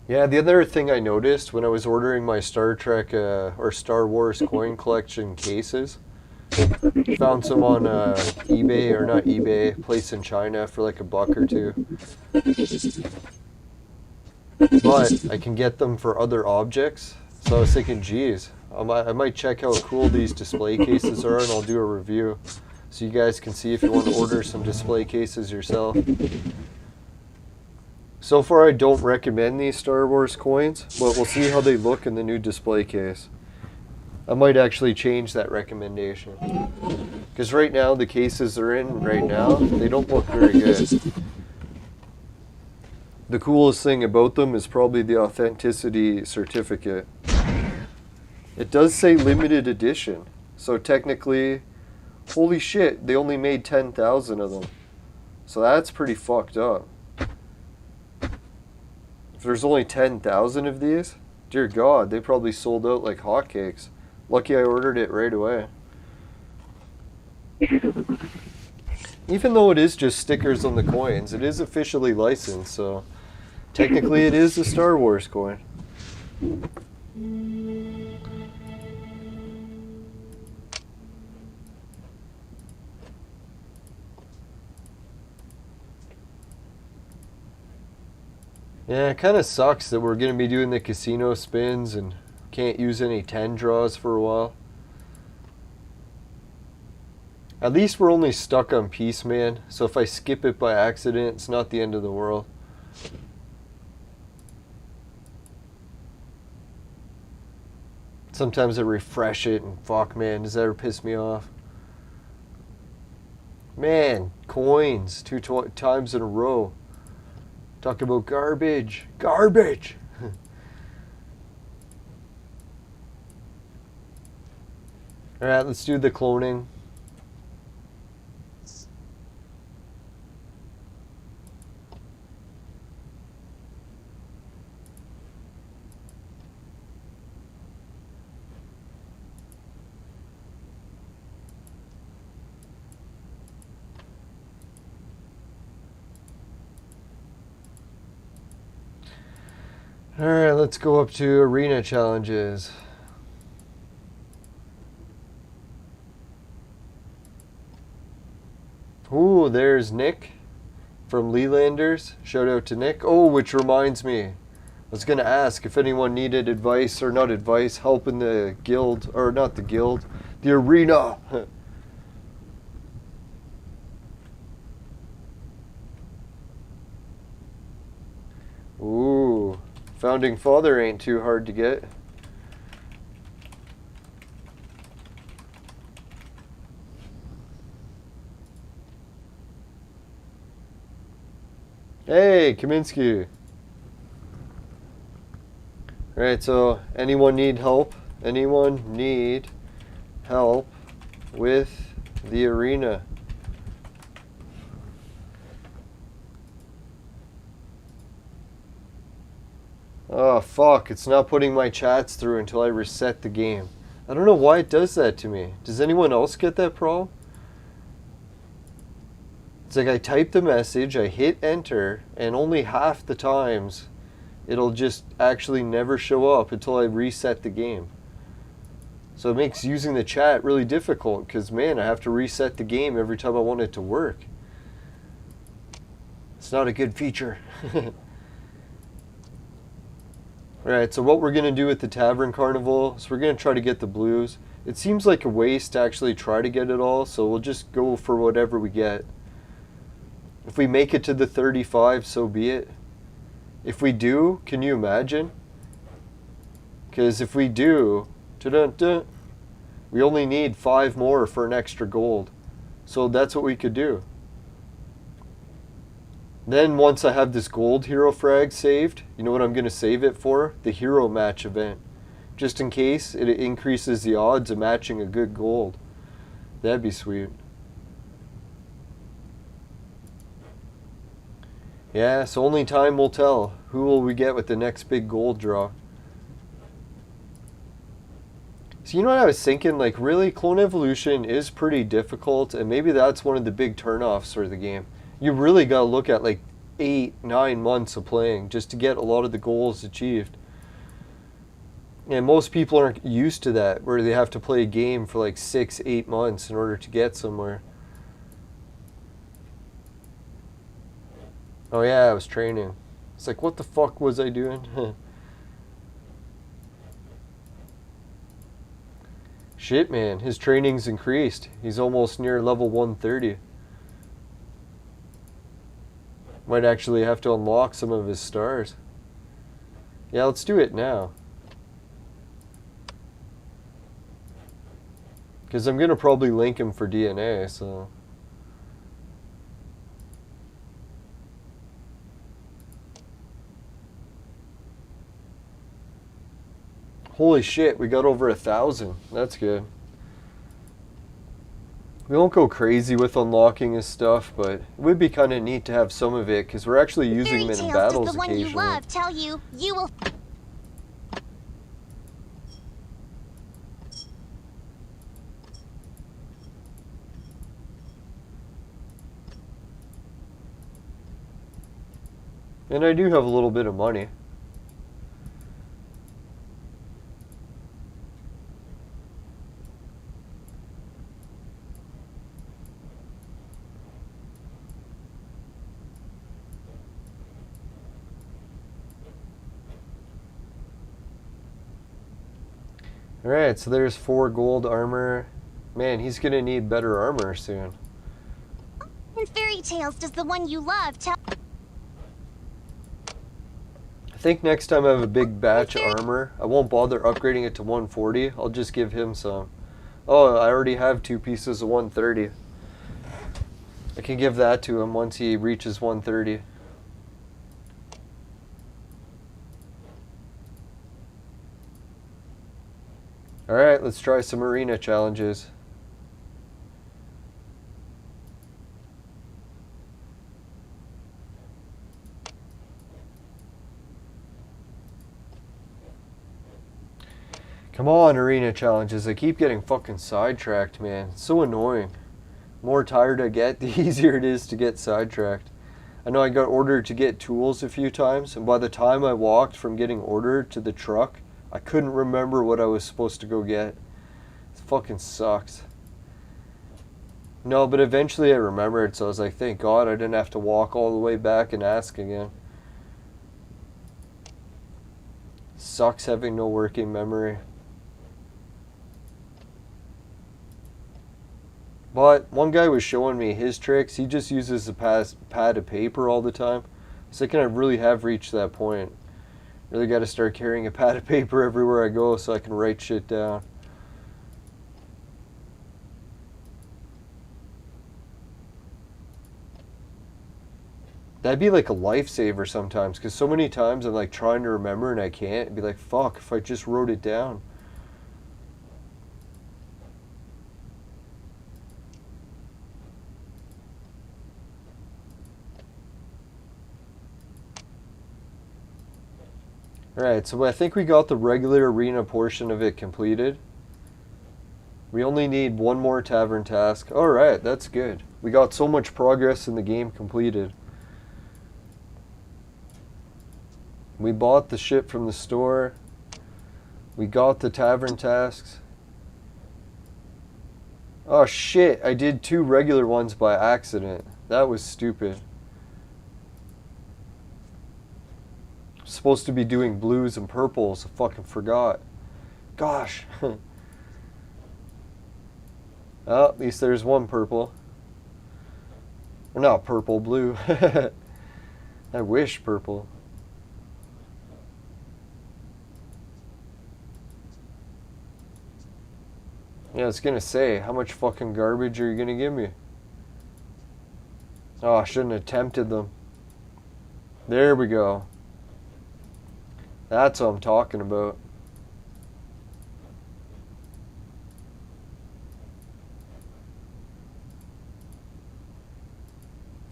S2: Yeah, the other thing I noticed when I was ordering my Star Trek or Star Wars coin collection cases, found some on eBay, or not eBay, place in China for like $1 or $2. But I can get them for other objects. So I was thinking, geez, I might check how cool these display cases are and I'll do a review. So you guys can see if you want to order some display cases yourself. So far I don't recommend these Star Wars coins, but we'll see how they look in the new display case. I might actually change that recommendation. Because right now, the cases they're in right now, they don't look very good. The coolest thing about them is probably the authenticity certificate. It does say limited edition. So technically, holy shit, they only made 10,000 of them. So that's pretty fucked up. If there's only 10,000 of these, dear God, they probably sold out like hotcakes. Lucky I ordered it right away. Even though it is just stickers on the coins, it is officially licensed, so technically it is a Star Wars coin. Yeah, it kind of sucks that we're going to be doing the casino spins and can't use any 10 draws for a while. At least we're only stuck on Peace Man, so if I skip it by accident, it's not the end of the world. Sometimes I refresh it and fuck, man, does that ever piss me off? Man, coins 2 times in a row. Talk about garbage. Garbage! Alright, let's do the cloning. Alright, let's go up to arena challenges. Ooh, there's Nick from Lelanders. Shout out to Nick. Oh, which reminds me, I was going to ask if anyone needed advice, or not advice, help in the guild, or not the guild, the arena. Ooh, Founding Father ain't too hard to get. Hey, Kaminsky. Alright, so anyone need help? Anyone need help with the arena? Oh, fuck. It's not putting my chats through until I reset the game. I don't know why it does that to me. Does anyone else get that problem? It's like I type the message, I hit enter, and only half the times it'll just actually never show up until I reset the game. So it makes using the chat really difficult because, man, I have to reset the game every time I want it to work. It's not a good feature. Alright, so what we're going to do with the Tavern Carnival is we're going to try to get the blues. It seems like a waste to actually try to get it all, so we'll just go for whatever we get. If we make it to the 35, so be it. If we do, can you imagine? Because if we do, we only need 5 more for an extra gold. So that's what we could do. Then once I have this gold hero frag saved, you know what I'm going to save it for? The hero match event. Just in case it increases the odds of matching a good gold. That'd be sweet. Yeah, so only time will tell. Who will we get with the next big gold draw? So you know what I was thinking? Like, really, Clone Evolution is pretty difficult, and maybe that's one of the big turnoffs for the game. You really got to look at like 8-9 months of playing just to get a lot of the goals achieved. And most people aren't used to that, where they have to play a game for like 6-8 months in order to get somewhere. Oh yeah, I was training. It's like, what the fuck was I doing? Shit, man, his training's increased. He's almost near level 130. Might actually have to unlock some of his stars. Yeah, let's do it now. Because I'm going to probably link him for DNA, so... Holy shit, we got over 1,000. That's good. We won't go crazy with unlocking his stuff, but it would be kind of neat to have some of it, because we're actually using them in battles
S1: does the one you
S2: occasionally.
S1: love tell you, you will...
S2: And I do have a little bit of money. Alright, so there's 4 gold armor. Man, he's gonna need better armor soon.
S1: In fairy tales, does the one you love tell...
S2: I think next time I have a big batch of armor, I won't bother upgrading it to 140. I'll just give him some. Oh, I already have 2 pieces of 130. I can give that to him once he reaches 130. Alright, let's try some arena challenges. Come on, arena challenges. I keep getting fucking sidetracked, man. It's so annoying. The more tired I get, the easier it is to get sidetracked. I know I got ordered to get tools a few times, and by the time I walked from getting ordered to the truck, I couldn't remember what I was supposed to go get. It fucking sucks. No, but eventually I remembered, so I was like, thank God I didn't have to walk all the way back and ask again. Sucks having no working memory. But one guy was showing me his tricks. He just uses a pad of paper all the time. So I kind of really have reached that point. Really got to start carrying a pad of paper everywhere I go so I can write shit down. That'd be like a lifesaver sometimes, because so many times I'm like trying to remember and I can't. It'd be like, fuck, if I just wrote it down. Alright, so I think we got the regular arena portion of it completed. We only need one more tavern task. Alright, that's good. We got so much progress in the game completed. We bought the shit from the store. We got the tavern tasks. Oh shit, I did 2 regular ones by accident. That was stupid. Supposed to be doing blues and purples. I fucking forgot. Gosh. Oh, at least there's one purple. Or not purple, blue. I wish purple. Yeah, I was gonna say, how much fucking garbage are you gonna give me? Oh, I shouldn't have tempted them. There we go. That's what I'm talking about.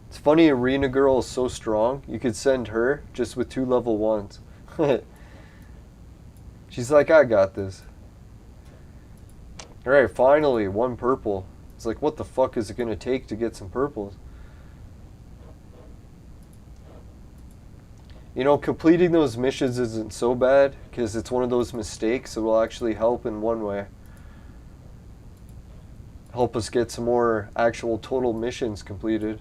S2: It's funny, Arena Girl is so strong, you could send her just with 2 level 1s. She's like, I got this. Alright, finally, 1 purple. It's like, what the fuck is it gonna take to get some purples? You know, completing those missions isn't so bad, because it's one of those mistakes that will actually help in one way. Help us get some more actual total missions completed.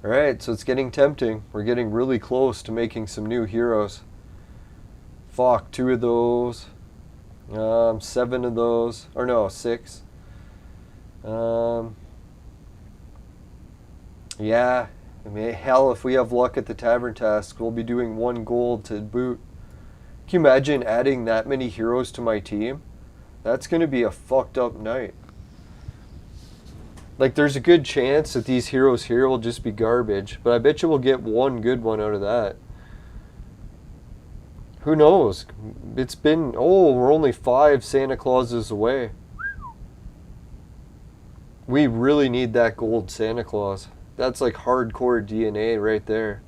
S2: Alright, so it's getting tempting. We're getting really close to making some new heroes. Fuck, 2 of those. 7 of those, or no, 6. Yeah, I mean, hell, if we have luck at the tavern task, we'll be doing 1 gold to boot. Can you imagine adding that many heroes to my team? That's gonna be a fucked up night. Like, there's a good chance that these heroes here will just be garbage, but I bet you we'll get 1 good one out of that. Who knows? It's been, oh, we're only 5 Santa Clauses away. We really need that gold Santa Claus. That's like hardcore DNA right there.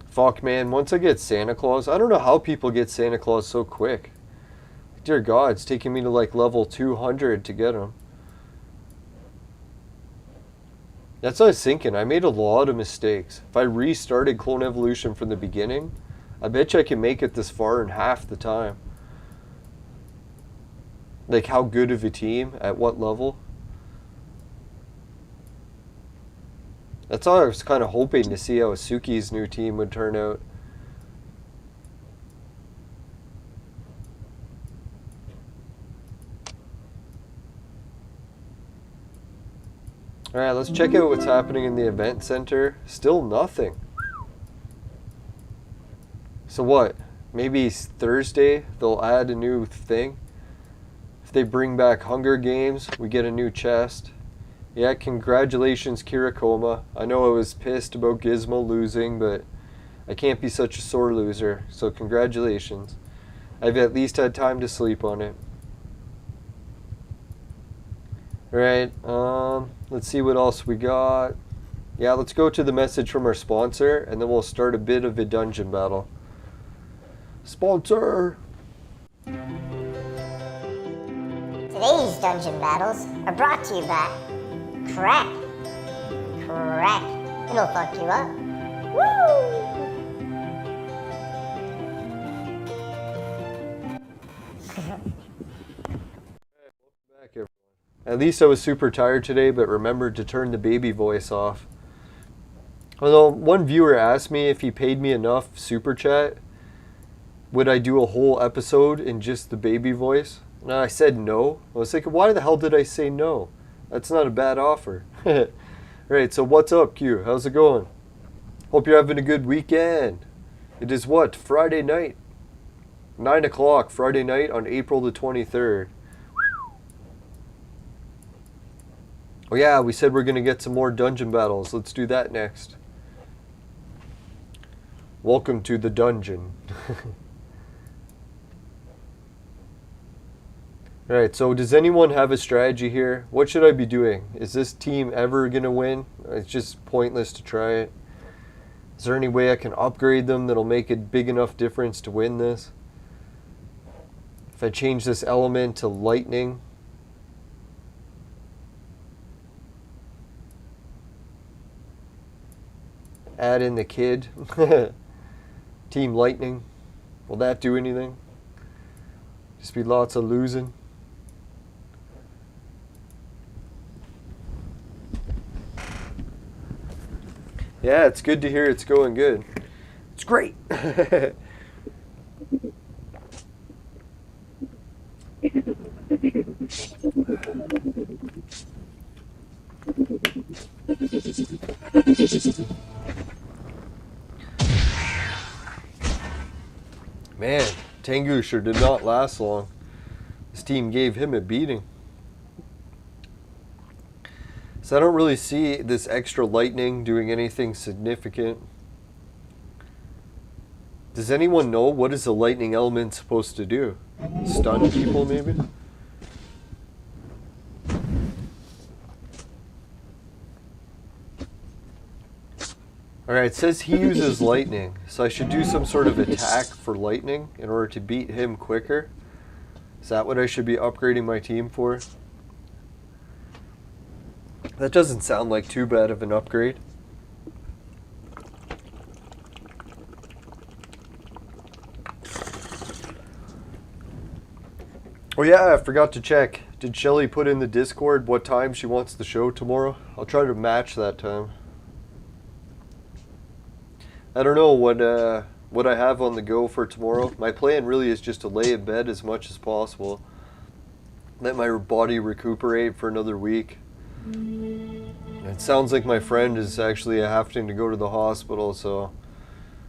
S2: Fuck, man, once I get Santa Claus, I don't know how people get Santa Claus so quick. Dear God, it's taking me to like level 200 to get him. That's what I was thinking. I made a lot of mistakes. If I restarted Clone Evolution from the beginning, I bet you I can make it this far in half the time. Like, how good of a team, at what level. That's all I was kind of hoping to see how Suki's new team would turn out. Alright, let's check out what's happening in the event center. Still nothing. So what? Maybe Thursday they'll add a new thing? they bring back Hunger Games, we get a new chest. Yeah, congratulations, Kirakoma. I know I was pissed about Gizmo losing, but I can't be such a sore loser, so congratulations. I've at least had time to sleep on it. Alright, let's see what else we got. Yeah, let's go to the message from our sponsor, and then we'll start a bit of a dungeon battle. Sponsor!
S3: Today's dungeon battles are brought to you by Crack. Crack. It'll fuck you up. Woo!
S2: Back, everyone. At least I was super tired today, but remembered to turn the baby voice off. Although one viewer asked me if he paid me enough super chat, would I do a whole episode in just the baby voice? And I said no. I was thinking, why the hell did I say no? That's not a bad offer. Alright, so what's up, Q? How's it going? Hope you're having a good weekend. It is what? Friday night. 9 o'clock Friday night on April the 23rd. Oh yeah, we said we're going to get some more dungeon battles. Let's do that next. Welcome to the dungeon. Alright, so does anyone have a strategy here? What should I be doing? Is this team ever going to win? It's just pointless to try it. Is there any way I can upgrade them that'll make a big enough difference to win this? If I change this element to lightning. Add in the kid. Team lightning. Will that do anything? Just be lots of losing. Yeah, it's good to hear it's going good. It's great. Man, Tengu sure did not last long. This team gave him a beating. So I don't really see this extra lightning doing anything significant. Does anyone know what is the lightning element supposed to do? Stun people, maybe? Alright, it says he uses lightning, so I should do some sort of attack for lightning in order to beat him quicker. Is that what I should be upgrading my team for? That doesn't sound like too bad of an upgrade. Oh yeah, I forgot to check. Did Shelly put in the Discord what time she wants the show tomorrow? I'll try to match that time. I don't know what I have on the go for tomorrow. My plan really is just to lay in bed as much as possible. Let my body recuperate for another week. It sounds like my friend is actually having to go to the hospital, so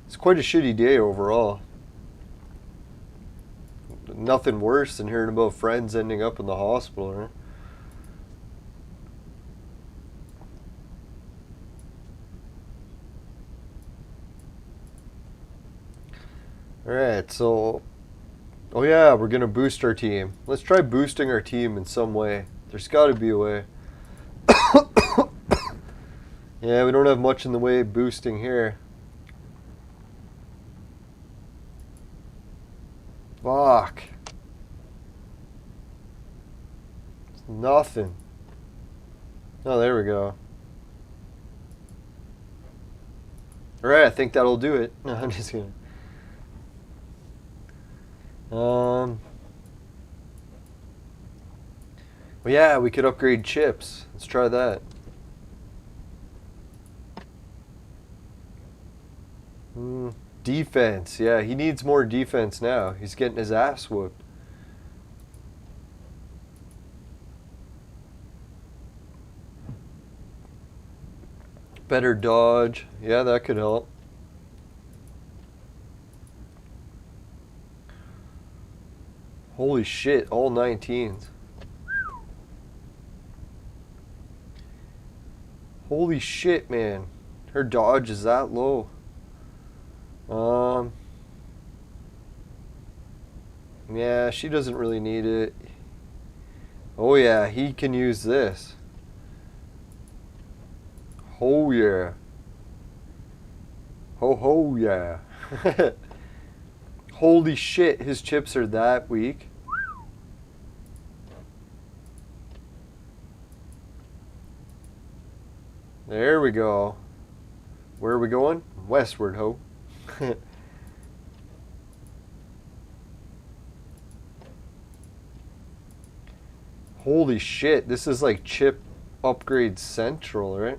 S2: it's quite a shitty day overall. Nothing worse than hearing about friends ending up in the hospital, right? Alright, so... Oh yeah, we're going to boost our team. Let's try boosting our team in some way. There's got to be a way. Yeah, we don't have much in the way of boosting here. Fuck. It's nothing. Oh, there we go. Alright, I think that'll do it. No, I'm just kidding. Well, yeah, we could upgrade chips. Let's try that. Defense. Yeah, he needs more defense now. He's getting his ass whooped. Better dodge. Yeah, that could help. Holy shit, all 19s. Holy shit, man. Her dodge is that low. Yeah, she doesn't really need it. Oh yeah, he can use this. Oh yeah. Ho ho yeah. Holy shit, his chips are that weak. There we go. Where are we going? Westward, ho. Holy shit, this is like chip upgrade central, right?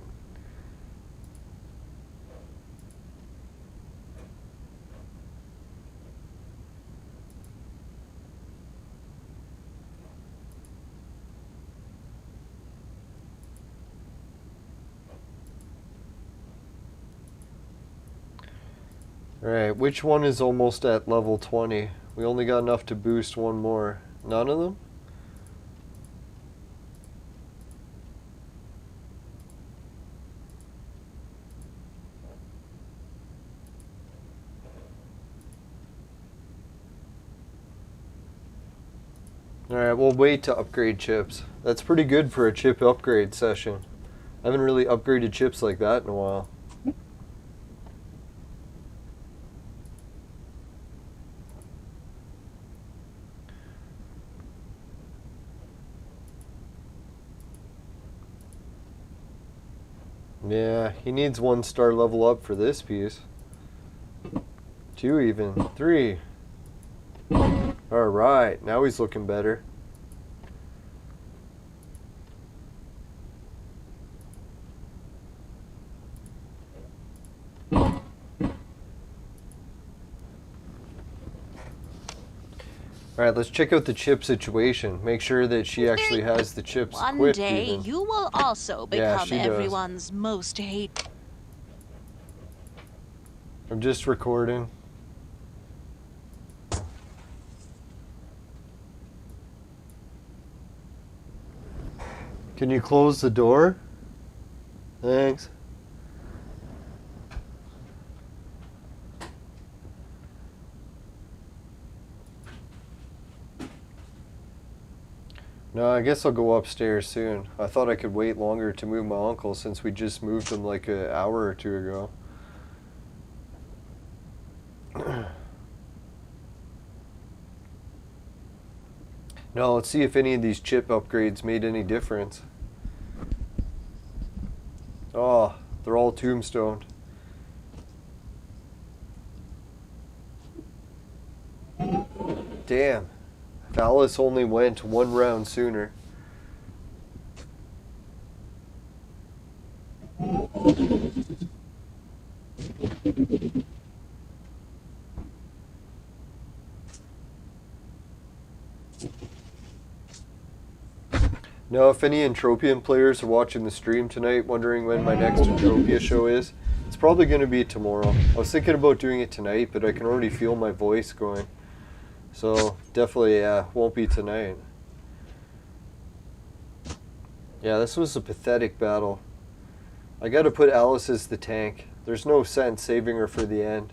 S2: Alright, which one is almost at level 20? We only got enough to boost one more. None of them? Alright, we'll wait to upgrade chips. That's pretty good for a chip upgrade session. I haven't really upgraded chips like that in a while. Yeah, he needs 1-star level up for this piece. 2 even. 3. Alright, now he's looking better. Alright, let's check out the chip situation. Make sure that she actually has the chips
S4: One
S2: equipped
S4: day
S2: even.
S4: you will also
S2: Yeah,
S4: become
S2: she does.
S4: everyone's most hated.
S2: I'm just recording. Can you close the door? Thanks. No, I guess I'll go upstairs soon. I thought I could wait longer to move my uncle since we just moved him like an hour or 2 ago. Now let's see if any of these chip upgrades made any difference. Oh, they're all tombstoned. Damn. If Alice only went 1 round sooner. Now, if any Entropian players are watching the stream tonight, wondering when my next Entropia show is, it's probably going to be tomorrow. I was thinking about doing it tonight, but I can already feel my voice going. So, definitely, yeah, won't be tonight. Yeah, this was a pathetic battle. I gotta put Alice as the tank. There's no sense saving her for the end.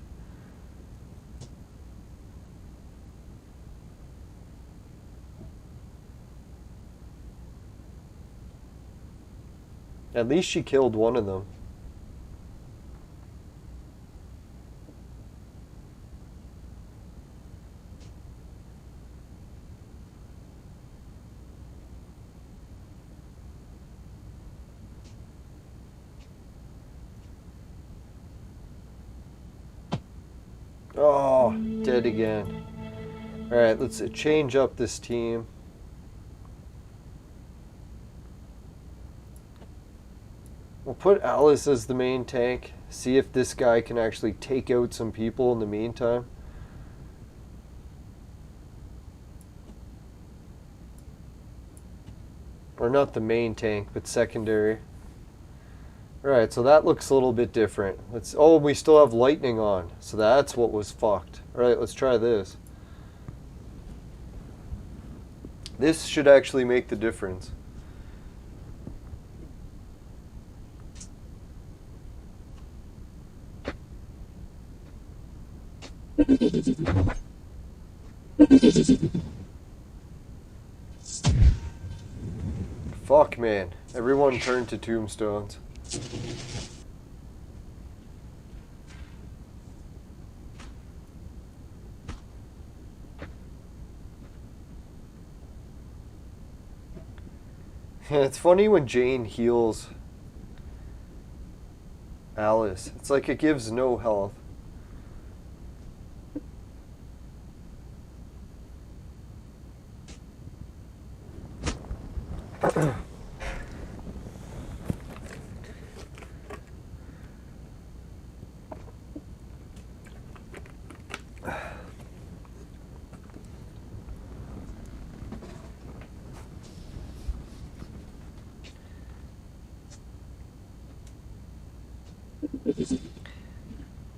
S2: At least she killed one of them. Oh, dead again. Alright, let's change up this team. We'll put Alice as the main tank. See if this guy can actually take out some people in the meantime. Or not the main tank, but secondary. Alright, so that looks a little bit different. Oh, we still have lightning on. So that's what was fucked. Alright, let's try this. This should actually make the difference. Fuck, man. Everyone turned to tombstones. It's funny when Jane heals Alice. It's like it gives no health.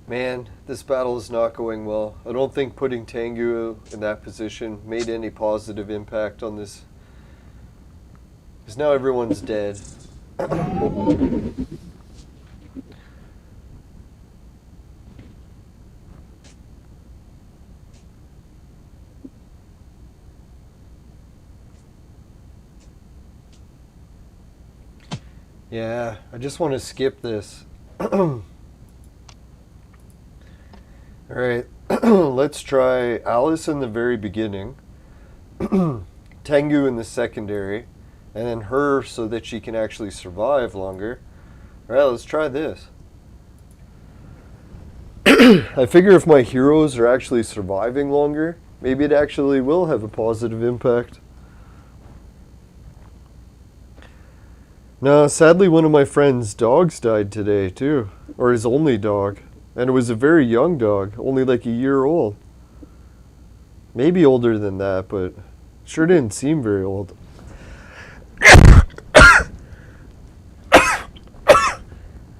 S2: Man, this battle is not going well. I don't think putting Tengu in that position made any positive impact on this. Because now everyone's dead. Yeah, I just want to skip this. Alright, let's try Alice in the very beginning, Tengu in the secondary, and then her so that she can actually survive longer. Alright, let's try this. I figure if my heroes are actually surviving longer, maybe it actually will have a positive impact. No, sadly one of my friend's dogs died today too, or his only dog. And it was a very young dog, only like a year old. Maybe older than that, but sure didn't seem very old.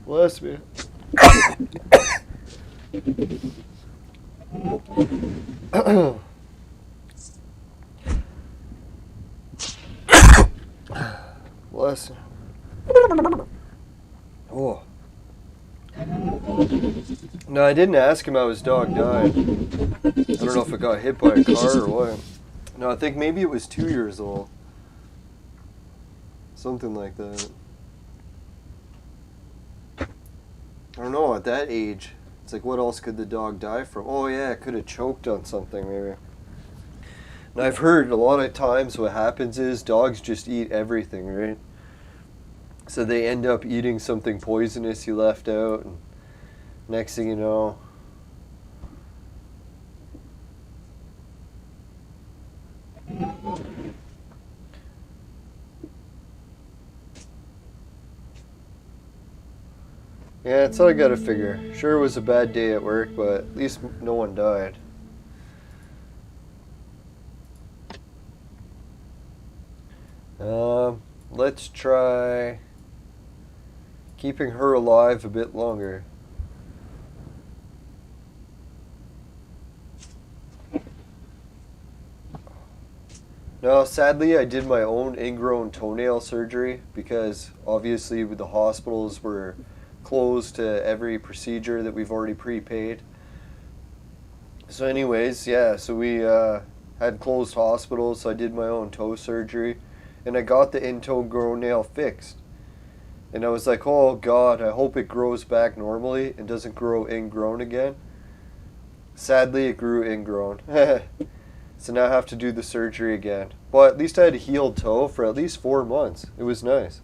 S2: Bless me. Bless. Oh. No, I didn't ask him how his dog died. I don't know if it got hit by a car or what. No, I think maybe it was 2 years old. Something like that. I don't know, at that age, it's like what else could the dog die from? Oh yeah, it could have choked on something maybe. And I've heard a lot of times what happens is dogs just eat everything, right? So they end up eating something poisonous you left out, and next thing you know, yeah, that's what I gotta figure. Sure, it was a bad day at work, but at least no one died. Let's try keeping her alive a bit longer. No, sadly I did my own ingrown toenail surgery because obviously the hospitals were closed to every procedure that we've already prepaid. So anyways, yeah, so we had closed hospitals, so I did my own toe surgery and I got the ingrown nail fixed. And I was like, oh God, I hope it grows back normally and doesn't grow ingrown again. Sadly, it grew ingrown. So now I have to do the surgery again. But at least I had a healed toe for at least 4 months. It was nice.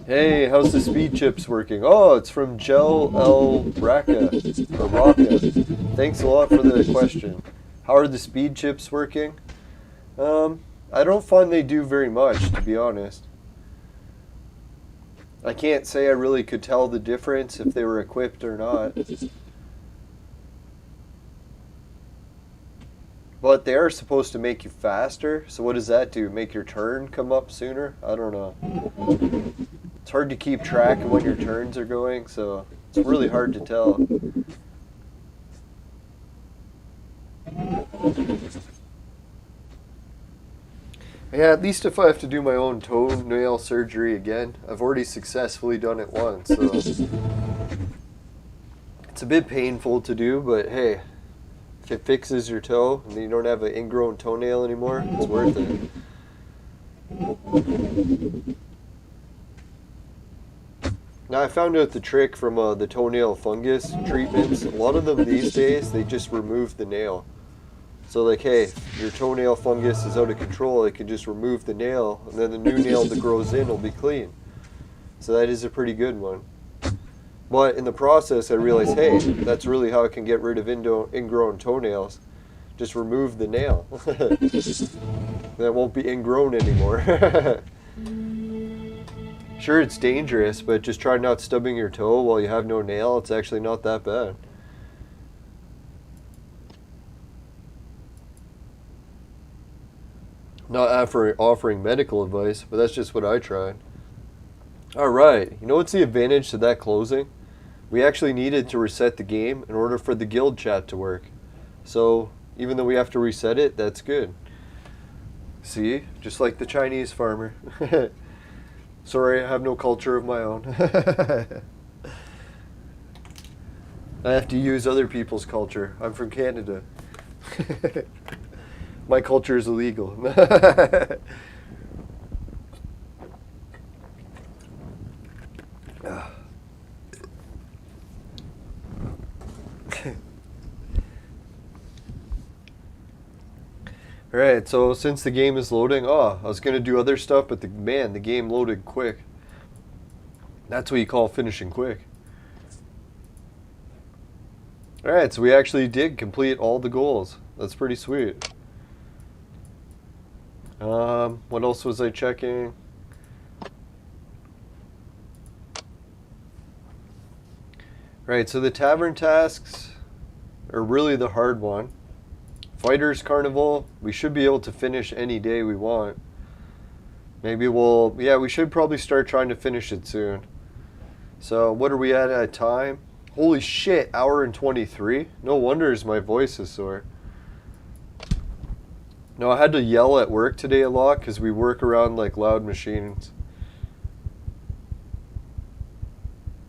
S2: Hey, how's the speed chips working? Oh, it's from Gel El Raka. Or Raka. Thanks a lot for the question. How are the speed chips working? I don't find they do very much, to be honest. I can't say I really could tell the difference if they were equipped or not. But they are supposed to make you faster, so what does that do? Make your turn come up sooner? I don't know. It's hard to keep track of when your turns are going, so it's really hard to tell. Yeah, at least if I have to do my own toenail surgery again, I've already successfully done it once, so it's a bit painful to do, but hey, If it fixes your toe and you don't have an ingrown toenail anymore, it's worth it. Now I found out the trick from the toenail fungus treatments. A lot of them these days, they just remove the nail. So like, hey, if your toenail fungus is out of control, it can just remove the nail, and then the new nail that grows in will be clean. So that is a pretty good one. But in the process, I realized, hey, that's really how I can get rid of ingrown toenails. Just remove the nail. That won't be ingrown anymore. Sure, it's dangerous, but just try not stubbing your toe while you have no nail. It's actually not that bad. Not offering medical advice, but that's just what I tried. Alright, you know what's the advantage to that closing? We actually needed to reset the game in order for the guild chat to work. So, even though we have to reset it, that's good. See? Just like the Chinese farmer. Sorry, I have no culture of my own. I have to use other people's culture. I'm from Canada. My culture is illegal. Alright, so since the game is loading, I was going to do other stuff, but the game loaded quick. That's what you call finishing quick. Alright, so we actually did complete all the goals. That's pretty sweet. What else was I checking? Right, so the tavern tasks are really the hard one. Fighters Carnival, we should be able to finish any day we want. Maybe we should probably start trying to finish it soon. So what are we at time? Holy shit, hour and 23? No wonder my voice is sore. No, I had to yell at work today a lot because we work around like loud machines.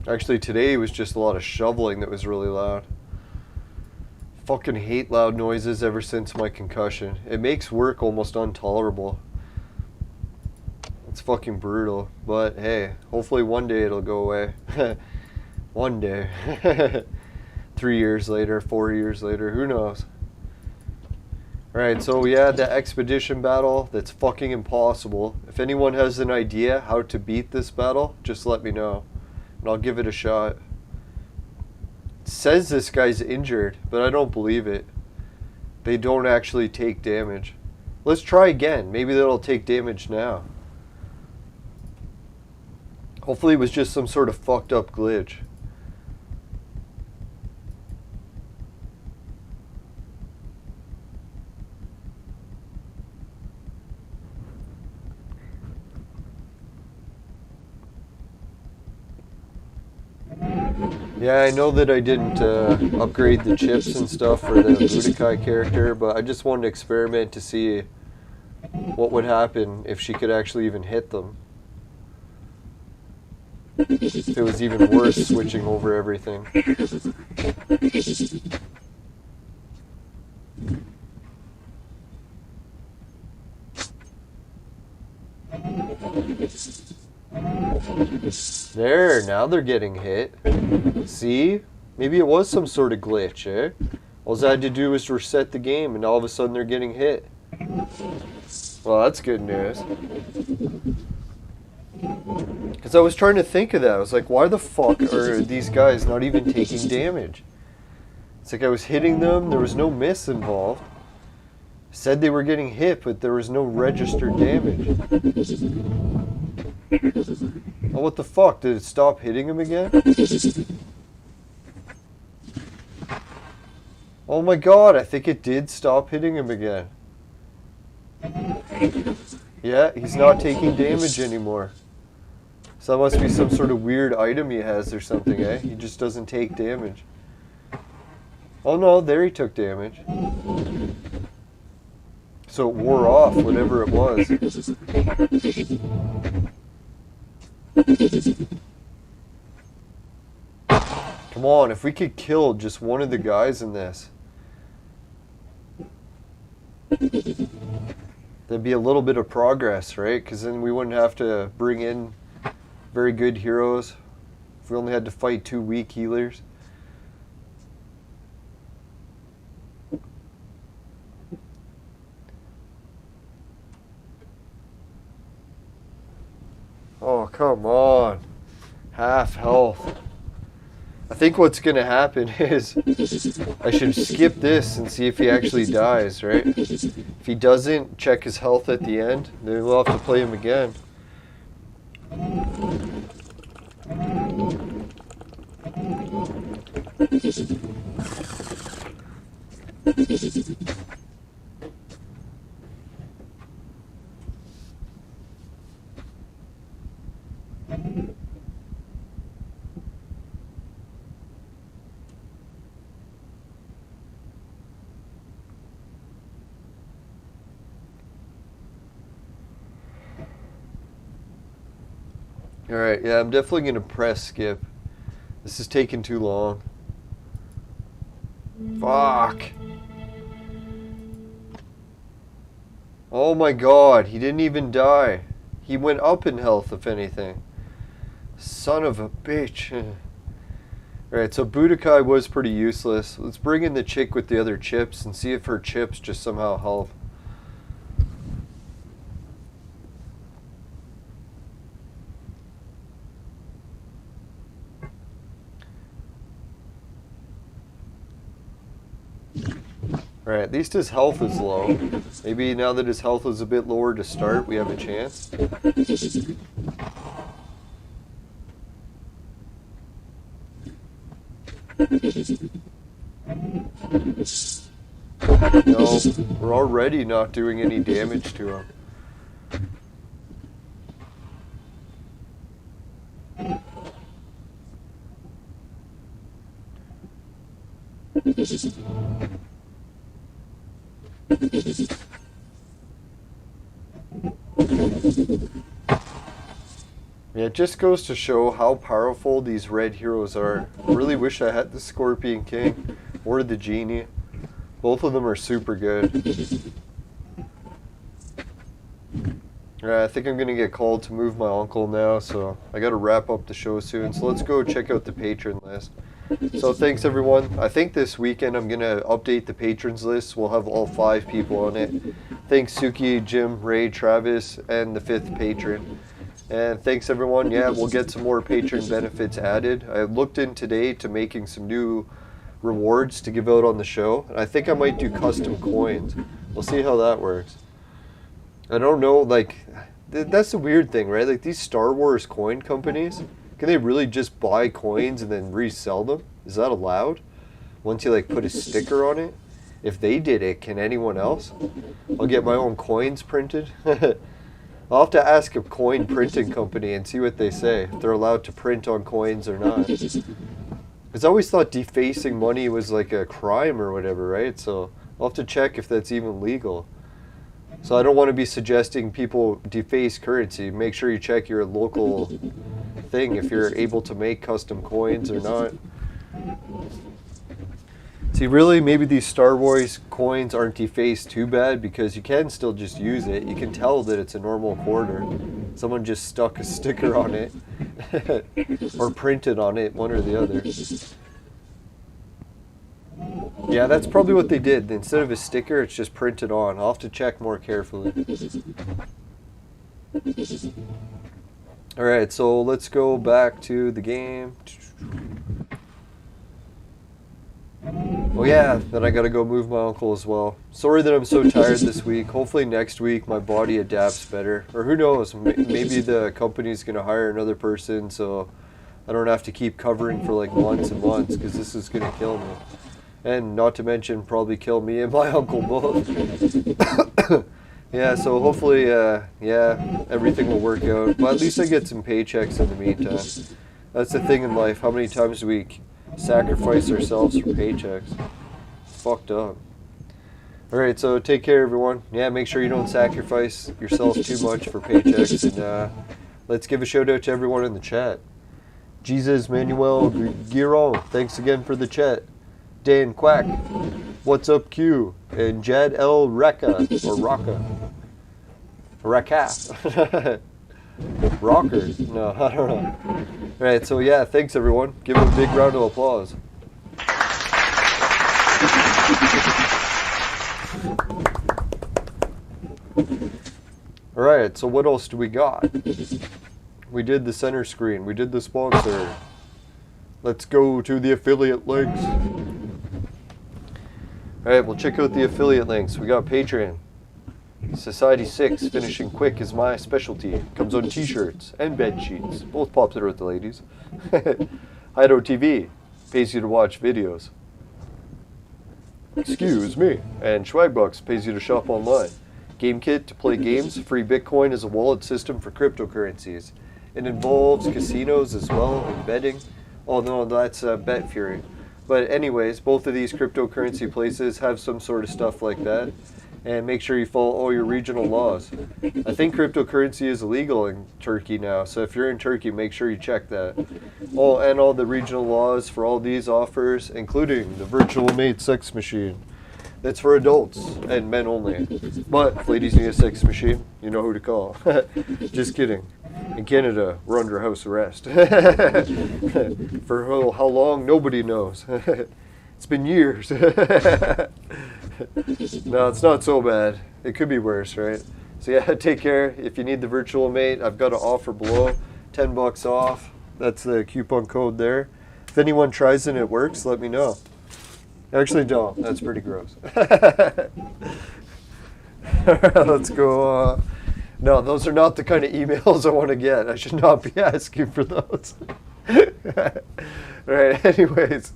S2: Actually, today was just a lot of shoveling that was really loud. Fucking hate loud noises ever since my concussion. It makes work almost intolerable. It's fucking brutal. But hey, hopefully one day it'll go away. One day. 3 years later, 4 years later, who knows? Alright, so we had the expedition battle. That's fucking impossible. If anyone has an idea how to beat this battle, just let me know. And I'll give it a shot. It says this guy's injured, but I don't believe it. They don't actually take damage. Let's try again. Maybe they'll take damage now. Hopefully it was just some sort of fucked up glitch. Yeah, I know that I didn't upgrade the chips and stuff for the Budokai character, but I just wanted to experiment to see what would happen if she could actually even hit them. If it was even worse switching over everything. There, now they're getting hit. See? Maybe it was some sort of glitch, eh? All I had to do was reset the game and all of a sudden they're getting hit. Well, that's good news. Because I was trying to think of that. I was like, why the fuck are these guys not even taking damage? It's like I was hitting them, there was no miss involved. Said they were getting hit, but there was no registered damage. Oh, what the fuck? Did it stop hitting him again? Oh my god, I think it did stop hitting him again. Yeah, he's not taking damage anymore. So that must be some sort of weird item he has or something, eh? He just doesn't take damage. Oh no, there he took damage. So it wore off, whatever it was. Come on, if we could kill just one of the guys in this. There'd be a little bit of progress, right? Because then we wouldn't have to bring in very good heroes if we only had to fight 2 weak healers. Oh, come on. Half health. I think what's going to happen is I should skip this and see if he actually dies, right? If he doesn't, check his health at the end, then we'll have to play him again. Alright, yeah, I'm definitely going to press skip. This is taking too long. Fuck! Oh my god, he didn't even die. He went up in health, if anything. Son of a bitch. Alright, so Budokai was pretty useless. Let's bring in the chick with the other chips and see if her chips just somehow help. Alright, at least his health is low. Maybe now that his health is a bit lower to start, we have a chance. No, we're already not doing any damage to him. Yeah, it just goes to show how powerful these red heroes are. I really wish I had the Scorpion King or the Genie. Both of them are super good. Alright, I think I'm going to get called to move my uncle now, so I got to wrap up the show soon. So let's go check out the patron list. So thanks everyone. I think this weekend I'm going to update the patrons list. We'll have all 5 people on it. Thanks Suki, Jim, Ray, Travis, and the 5th patron. And thanks everyone. Yeah, we'll get some more patron benefits added. I looked in today to making some new rewards to give out on the show. And I think I might do custom coins. We'll see how that works. I don't know, like, that's the weird thing, right? Like these Star Wars coin companies, can they really just buy coins and then resell them? Is that allowed? Once you like put a sticker on it? If they did it, can anyone else? I'll get my own coins printed. I'll have to ask a coin printing company and see what they say, if they're allowed to print on coins or not. Because I always thought defacing money was like a crime or whatever, right? So I'll have to check if that's even legal. So I don't want to be suggesting people deface currency. Make sure you check your local thing if you're able to make custom coins or not. See, really, maybe these Star Wars coins aren't defaced too bad because you can still just use it. You can tell that it's a normal quarter. Someone just stuck a sticker on it or printed on it, one or the other. Yeah, that's probably what they did. Instead of a sticker, it's just printed on. I'll have to check more carefully. Alright, so let's go back to the game. Oh yeah, then I gotta go move my uncle as well. Sorry that I'm so tired this week. Hopefully next week my body adapts better. Or who knows, maybe the company's gonna hire another person so I don't have to keep covering for like months and months because this is gonna kill me. And not to mention probably kill me and my uncle both. Yeah, so hopefully, yeah, everything will work out. But at least I get some paychecks in the meantime. That's the thing in life. How many times do we sacrifice ourselves for paychecks? It's fucked up. Alright, so take care everyone. Yeah, make sure you don't sacrifice yourself too much for paychecks. And let's give a shout out to everyone in the chat. Jesus Manuel Giron, thanks again for the chat. Dan Quack, What's Up Q, and Jade L. Reka, or Raka. Raka. Rocker? No, I don't know. Alright, so yeah, thanks everyone. Give them a big round of applause. Alright, so what else do we got? We did the center screen. We did the sponsor. Let's go to the affiliate links. Alright, we'll check out the affiliate links. We got Patreon. Society 6, finishing quick is my specialty. Comes on t-shirts and bed sheets. Both popular with the ladies. Hideout TV, pays you to watch videos. Excuse me. And Swagbucks pays you to shop online. GameKit to play games. Free Bitcoin is a wallet system for cryptocurrencies. It involves casinos as well and betting. Oh no, that's Bet Fury. But anyways, both of these cryptocurrency places have some sort of stuff like that. And make sure you follow all your regional laws. I think cryptocurrency is illegal in Turkey now, so if you're in Turkey, make sure you check that. Oh, and all the regional laws for all these offers, including the virtual mate sex machine. That's for adults and men only. But if ladies need a sex machine, you know who to call. Just kidding. In Canada, we're under house arrest. For how long, nobody knows. It's been years. No, it's not so bad. It could be worse, right? So yeah, take care. If you need the virtual mate, I've got an offer below. $10 off. That's the coupon code there. If anyone tries and it works, let me know. Actually, don't. That's pretty gross. Alright, let's go. No, those are not the kind of emails I want to get. I should not be asking for those. Alright, anyways.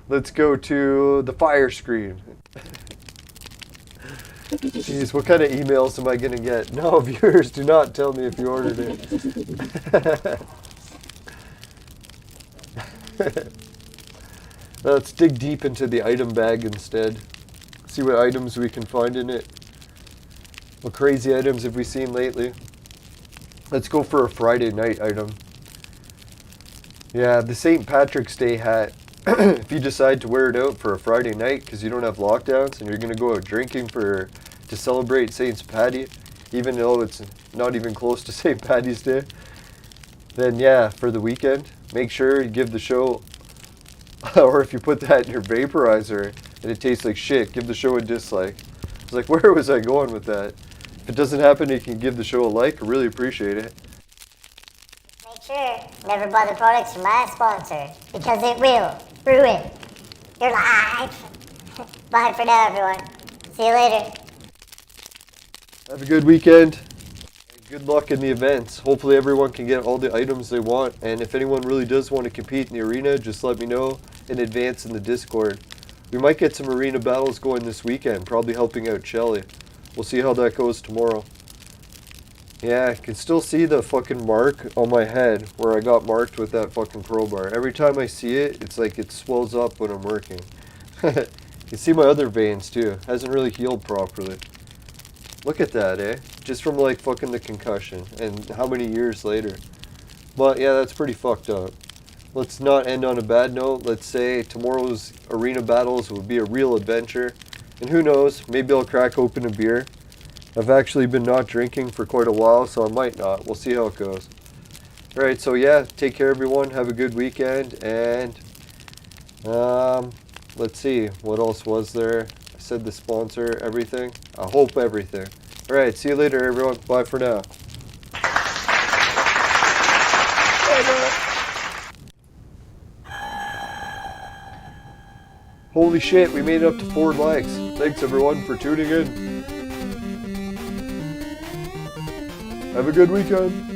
S2: Let's go to the fire screen. Jeez, what kind of emails am I going to get? No, viewers, do not tell me if you ordered it. Let's dig deep into the item bag instead. See what items we can find in it. What crazy items have we seen lately? Let's go for a Friday night item. Yeah, the St. Patrick's Day hat. If you decide to wear it out for a Friday night because you don't have lockdowns and you're going to go out drinking to celebrate St. Patty, even though it's not even close to St. Patty's Day, then yeah, for the weekend, make sure you give the show, or if you put that in your vaporizer and it tastes like shit, give the show a dislike. It's like, where was I going with that? If it doesn't happen, you can give the show a like. I really appreciate it.
S3: Make sure never buy the products from my sponsor, because it will ruin your life. Bye for now, everyone. See you later.
S2: Have a good weekend. Good luck in the events. Hopefully everyone can get all the items they want. And if anyone really does want to compete in the arena, just let me know in advance in the Discord. We might get some arena battles going this weekend, probably helping out Shelly. We'll see how that goes tomorrow. Yeah, I can still see the fucking mark on my head where I got marked with that fucking crowbar. Every time I see it, it's like it swells up when I'm working. You can see my other veins too. Hasn't really healed properly. Look at that, eh? Just from like fucking the concussion and how many years later. But yeah, that's pretty fucked up. Let's not end on a bad note. Let's say tomorrow's arena battles will be a real adventure. And who knows, maybe I'll crack open a beer. I've actually been not drinking for quite a while, so I might not. We'll see how it goes. Alright, so yeah, take care everyone. Have a good weekend. And let's see, what else was there? I said the sponsor, everything. I hope everything. Alright, see you later everyone. Bye for now. Holy shit, we made it up to 4 likes. Thanks everyone for tuning in. Have a good weekend.